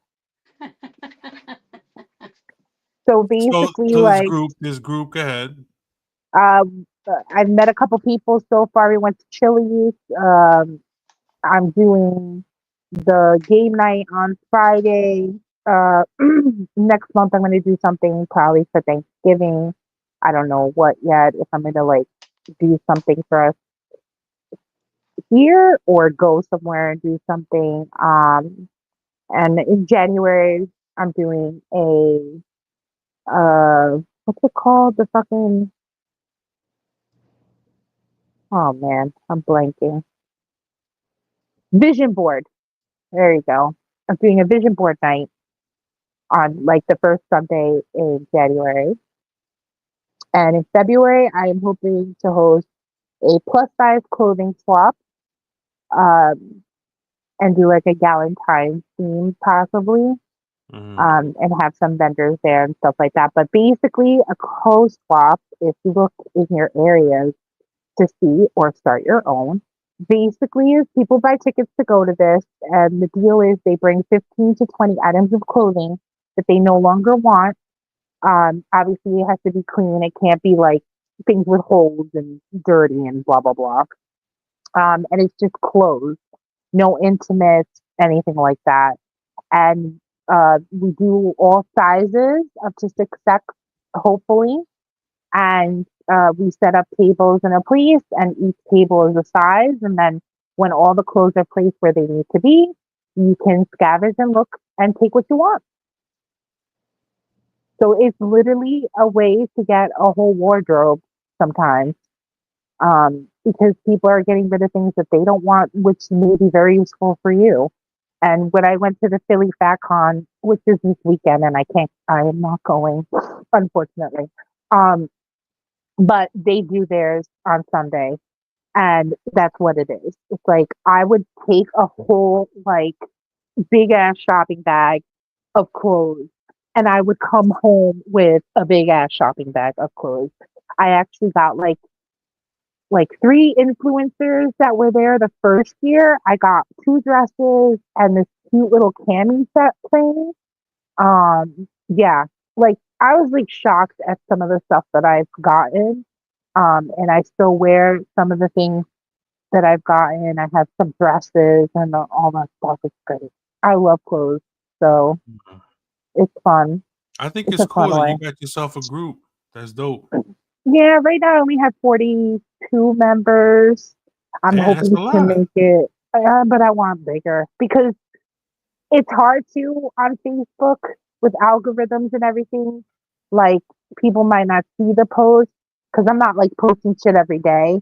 Speaker 3: So
Speaker 1: So
Speaker 3: basically,
Speaker 1: so
Speaker 3: like,
Speaker 1: this group, go ahead.
Speaker 3: I've met a couple people so far. We went to Chili's. I'm doing the game night on Friday. Next month I'm going to do something probably for Thanksgiving. I don't know what yet. If I'm going to like do something for us here or go somewhere and do something. And in January I'm doing a what's it called? The fucking oh man, I'm blanking. Vision board. There you go. I'm doing a vision board night on like the first Sunday in January. And in February, I am hoping to host a plus size clothing swap um, and do like a Galentine's theme possibly
Speaker 1: Hmm.
Speaker 3: and have some vendors there and stuff like that. But basically, a clothes swap, if you look in your areas to see or start your own, basically is people buy tickets to go to this. And the deal is they bring 15 to 20 items of clothing that they no longer want. Obviously, it has to be clean. It can't be like things with holes and dirty and blah, blah, blah. And it's just clothes, no intimates, anything like that. And we do all sizes up to 6X, hopefully. And we set up tables in a place, and each table is a size. And then when all the clothes are placed where they need to be, you can scavenge and look and take what you want. So it's literally a way to get a whole wardrobe sometimes because people are getting rid of things that they don't want, which may be very useful for you. And when I went to the Philly FatCon, which is this weekend, and I am not going, unfortunately. Um, but they do theirs on Sunday, and that's what it is. It's like I would take a whole like big ass shopping bag of clothes, and I would come home with a big ass shopping bag of clothes. I actually got like three influencers that were there the first year. I got two dresses and this cute little cami set thing. Yeah, like I was like shocked at some of the stuff that I've gotten. And I still wear some of the things that I've gotten. I have some dresses and all that stuff. It's great. I love clothes, so it's fun.
Speaker 1: I think
Speaker 3: It's
Speaker 1: it's
Speaker 3: a fun
Speaker 1: cool that
Speaker 3: way.
Speaker 1: you got yourself a group. That's dope.
Speaker 3: Yeah, right now I only have 42 members. I'm
Speaker 1: Damn, that's a
Speaker 3: hoping to
Speaker 1: lot.
Speaker 3: make it, but I want bigger because it's hard to on Facebook with algorithms and everything. Like people might not see the post because I'm not like posting shit every day.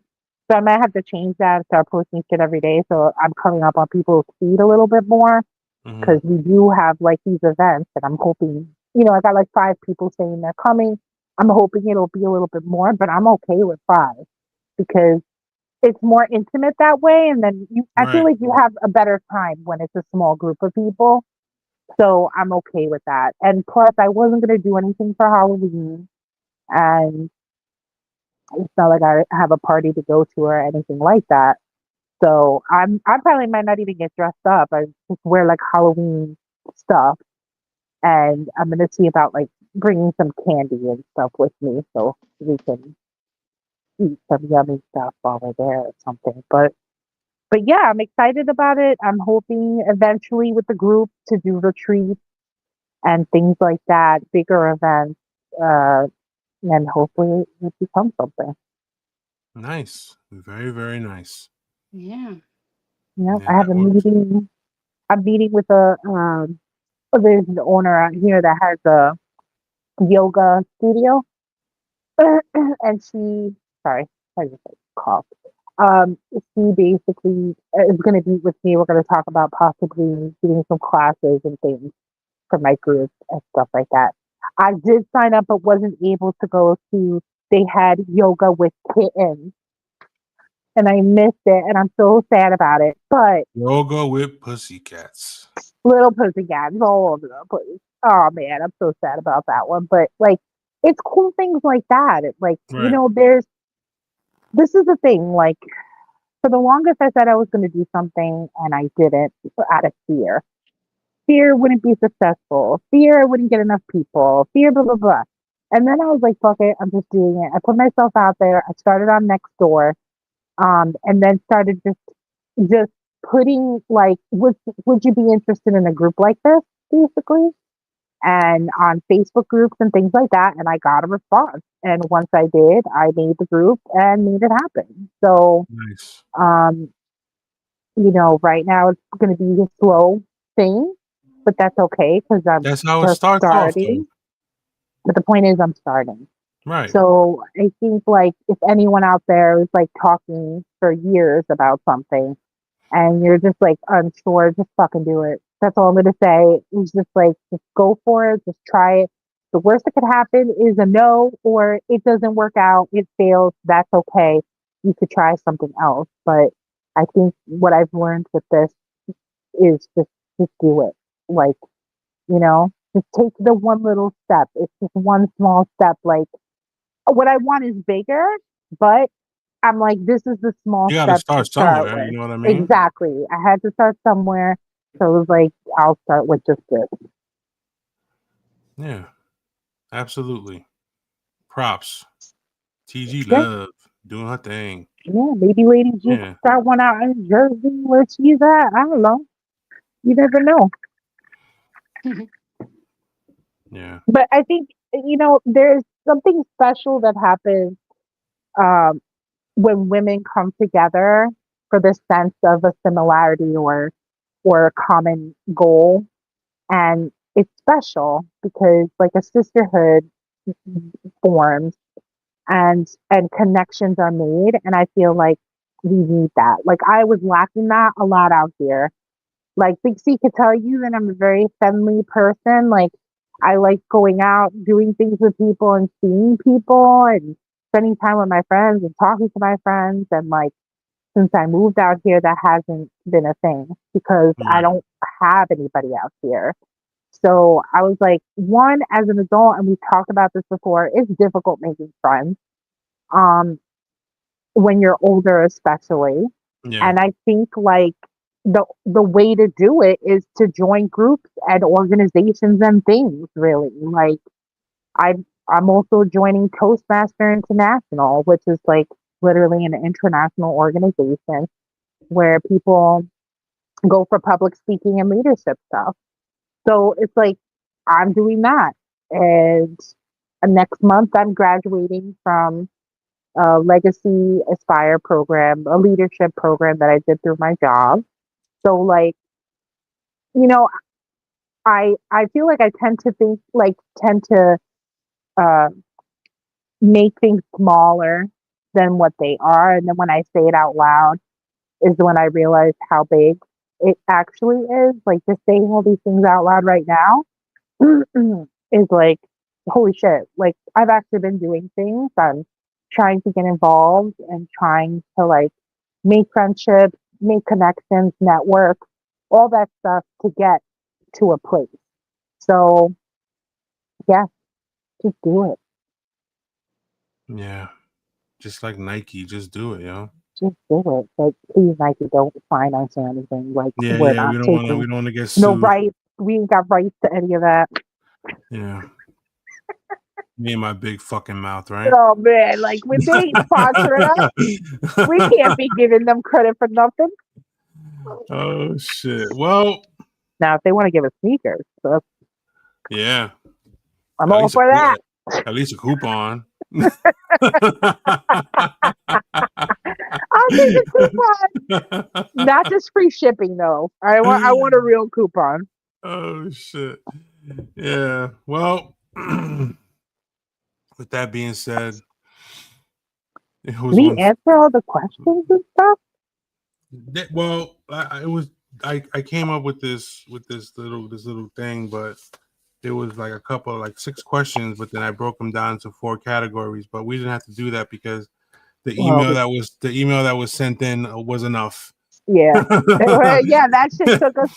Speaker 3: So I might have to change that and start posting shit every day. So I'm coming up on people's feed a little bit more
Speaker 1: Hmm.
Speaker 3: because we do have like these events and I'm hoping, I got like 5 people saying they're coming. I'm hoping it'll be a little bit more, but I'm okay with 5 because it's more intimate that way, and then I feel
Speaker 1: Right.
Speaker 3: like you have a better time when it's a small group of people. So I'm okay with that. And plus, I wasn't gonna do anything for Halloween, and it's not like I have a party to go to or anything like that. So I probably might not even get dressed up. I just wear like Halloween stuff, and I'm gonna see about like bringing some candy and stuff with me so we can eat some yummy stuff while we're there or something. But yeah, I'm excited about it. I'm hoping eventually with the group to do retreats and things like that, bigger events, uh, and hopefully it becomes something.
Speaker 1: Nice. Very, very nice.
Speaker 2: Yeah.
Speaker 3: Yeah,
Speaker 1: Yeah,
Speaker 3: I have
Speaker 1: that
Speaker 3: a
Speaker 1: works.
Speaker 3: meeting. I'm meeting with a there's an owner out here that has a yoga studio, and she, sorry, I just like cough. She basically is going to meet with me. We're going to talk about possibly doing some classes and things for my group and stuff like that. I did sign up, but wasn't able to go to. They had yoga with kittens, and I missed it, and I'm so sad about it. But
Speaker 1: Yoga with pussycats.
Speaker 3: little pussycats all over the place. Oh man, I'm so sad about that one. But like, it's cool things like that. Like,
Speaker 1: Right.
Speaker 3: there's this is the thing. Like, for the longest, I said I was going to do something, and I didn't out of fear. Fear wouldn't be successful. Fear I wouldn't get enough people. Fear, blah blah blah. And then I was like, fuck it, I'm just doing it. I put myself out there. I started on Nextdoor, and then started just putting like, would you be interested in a group like this, basically? And on Facebook groups and things like that. And I got a response. And once I did, I made the group and made it happen. So,
Speaker 1: Nice.
Speaker 3: um, right now it's going to be a slow thing, but that's okay because I'm
Speaker 1: That's how it
Speaker 3: just
Speaker 1: starts off, though.
Speaker 3: starting. But the point is, I'm starting.
Speaker 1: Right.
Speaker 3: So I think like if anyone out there is like talking for years about something and you're just like unsure, just fucking do it. That's all I'm gonna say. It's just like just go for it, just try it. The worst that could happen is a no or it doesn't work out, it fails, that's okay. You could try something else. But I think what I've learned with this is just do it. Like, just take the one little step. It's just one small step. Like what I want is bigger, but I'm like, this is the small
Speaker 1: You got to
Speaker 3: steps to
Speaker 1: start
Speaker 3: start
Speaker 1: somewhere.
Speaker 3: with.
Speaker 1: You know what I mean?
Speaker 3: Exactly. I had to start somewhere. So it was like, I'll start with just this.
Speaker 1: Yeah. Absolutely. Props. TG
Speaker 3: Yeah.
Speaker 1: Love doing her thing.
Speaker 3: Yeah. Maybe Lady G
Speaker 1: Yeah.
Speaker 3: start one out in Jersey where she's at. I don't know. You never know.
Speaker 1: Yeah.
Speaker 3: But I think, there's something special that happens um, when women come together for the sense of a similarity or a common goal. And it's special because like a sisterhood forms and connections are made. And I feel like we need that. Like I was lacking that a lot out here. Like Big C could tell you that I'm a very friendly person. Like I like going out, doing things with people and seeing people and spending time with my friends and talking to my friends. And like since I moved out here, that hasn't been a thing because I
Speaker 1: Right.
Speaker 3: don't have anybody out here. So I was like, one, as an adult, and we've talked about this before, it's difficult making friends. Um, when you're older, especially.
Speaker 1: Yeah.
Speaker 3: And I think like the way to do it is to join groups and organizations and things. Really, like I'm also joining Toastmaster International, which is like literally an international organization where people go for public speaking and leadership stuff. So it's like I'm doing that. And next month I'm graduating from a legacy aspire program, a leadership program that I did through my job. So like, you know, I feel like I tend to uh make things smaller than what they are. And then when I say it out loud is when I realize how big it actually is. Like just saying all these things out loud right now is like, holy shit. Like I've actually been doing things. I'm trying to get involved and trying to like make friendships, make connections, network, all that stuff to get to a place. So, yeah, just do it.
Speaker 1: Yeah. Just like Nike, just do it, yo.
Speaker 3: Just do it. Like, please, Nike, don't fine us or anything. Like,
Speaker 1: Yeah,
Speaker 3: we're
Speaker 1: yeah.
Speaker 3: not
Speaker 1: We
Speaker 3: taking
Speaker 1: don't want to get
Speaker 3: no
Speaker 1: sued.
Speaker 3: rights. We ain't got rights to any of that.
Speaker 1: Yeah. Me and my big fucking mouth, right?
Speaker 3: Oh man, like when they ain't sponsoring us, we can't be giving them credit for nothing.
Speaker 1: Oh shit. Well,
Speaker 3: Now, if they want to give us sneakers, so
Speaker 1: yeah.
Speaker 3: I'm
Speaker 1: At
Speaker 3: all
Speaker 1: least
Speaker 3: for that.
Speaker 1: at least a coupon.
Speaker 3: I'll take the coupon. Not just free shipping though. I want a real coupon.
Speaker 1: Oh shit. Yeah. Well, with that being said, it was
Speaker 3: We
Speaker 1: one.
Speaker 3: answer all the questions and stuff.
Speaker 1: Well, it was. I came up with this little thing, but it was like a couple like 6 questions, but then I broke them down into 4 categories. But we didn't have to do that because the
Speaker 3: Well,
Speaker 1: email that was sent in was enough.
Speaker 3: yeah. Well, yeah, that shit took us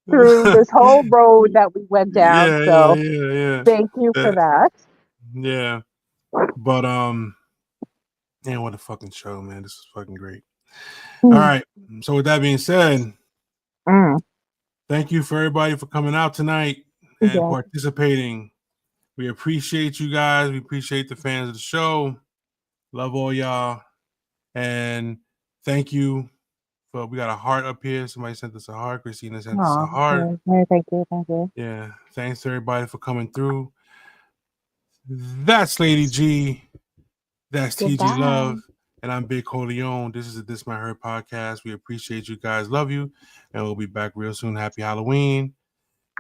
Speaker 3: through this whole road that we went down. So
Speaker 1: Yeah.
Speaker 3: thank you for that.
Speaker 1: Yeah. But man, what a fucking show, man. This is fucking great. All
Speaker 3: Mm,
Speaker 1: right. So with that being said,
Speaker 3: mm,
Speaker 1: thank you for everybody for coming out tonight and
Speaker 3: yeah.
Speaker 1: participating. We appreciate you guys. We appreciate the fans of the show. Love all y'all. And thank you for we got a heart up here. Somebody sent us a heart. Christina sent us a
Speaker 3: Oh,
Speaker 1: heart.
Speaker 3: thank you, thank you.
Speaker 1: Yeah. Thanks to everybody for coming through. That's Lady G. That's TG
Speaker 2: Goodbye.
Speaker 1: Love. And I'm Big Corleone. This is a This My Her podcast. We appreciate you guys. Love you. And we'll be back real soon. Happy Halloween.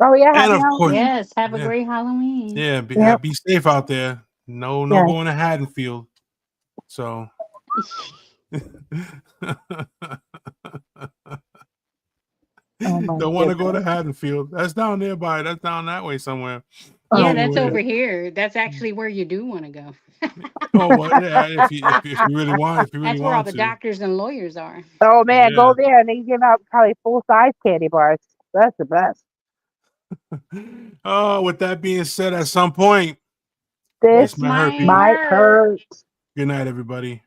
Speaker 3: Oh yeah,
Speaker 1: And
Speaker 3: happy
Speaker 1: of course,
Speaker 3: Halloween.
Speaker 2: Yes, have a
Speaker 1: yeah,
Speaker 2: great Halloween.
Speaker 1: yeah,
Speaker 3: Yep.
Speaker 1: be safe out there. No
Speaker 3: Yeah.
Speaker 1: going to Haddonfield. So
Speaker 3: Oh my
Speaker 1: don't want to go to
Speaker 3: goodness.
Speaker 1: Haddonfield. That's down nearby. That's down that way somewhere. But
Speaker 2: Yeah,
Speaker 3: Oh my
Speaker 2: that's
Speaker 1: anyway,
Speaker 2: over
Speaker 3: goodness.
Speaker 2: here. That's actually where you do want to go.
Speaker 1: oh well, yeah. If you really want, if you really
Speaker 2: That's where all
Speaker 1: want
Speaker 2: the
Speaker 1: to,
Speaker 2: doctors and lawyers are.
Speaker 3: Oh man,
Speaker 1: yeah.
Speaker 3: go there and they give out probably full size candy bars. That's the best.
Speaker 1: Oh, with that being said, at some point,
Speaker 3: This
Speaker 1: this
Speaker 2: This
Speaker 1: might hurt
Speaker 2: might
Speaker 1: people.
Speaker 3: might
Speaker 2: hurt.
Speaker 3: hurt.
Speaker 1: Good night, everybody.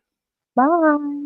Speaker 3: Bye.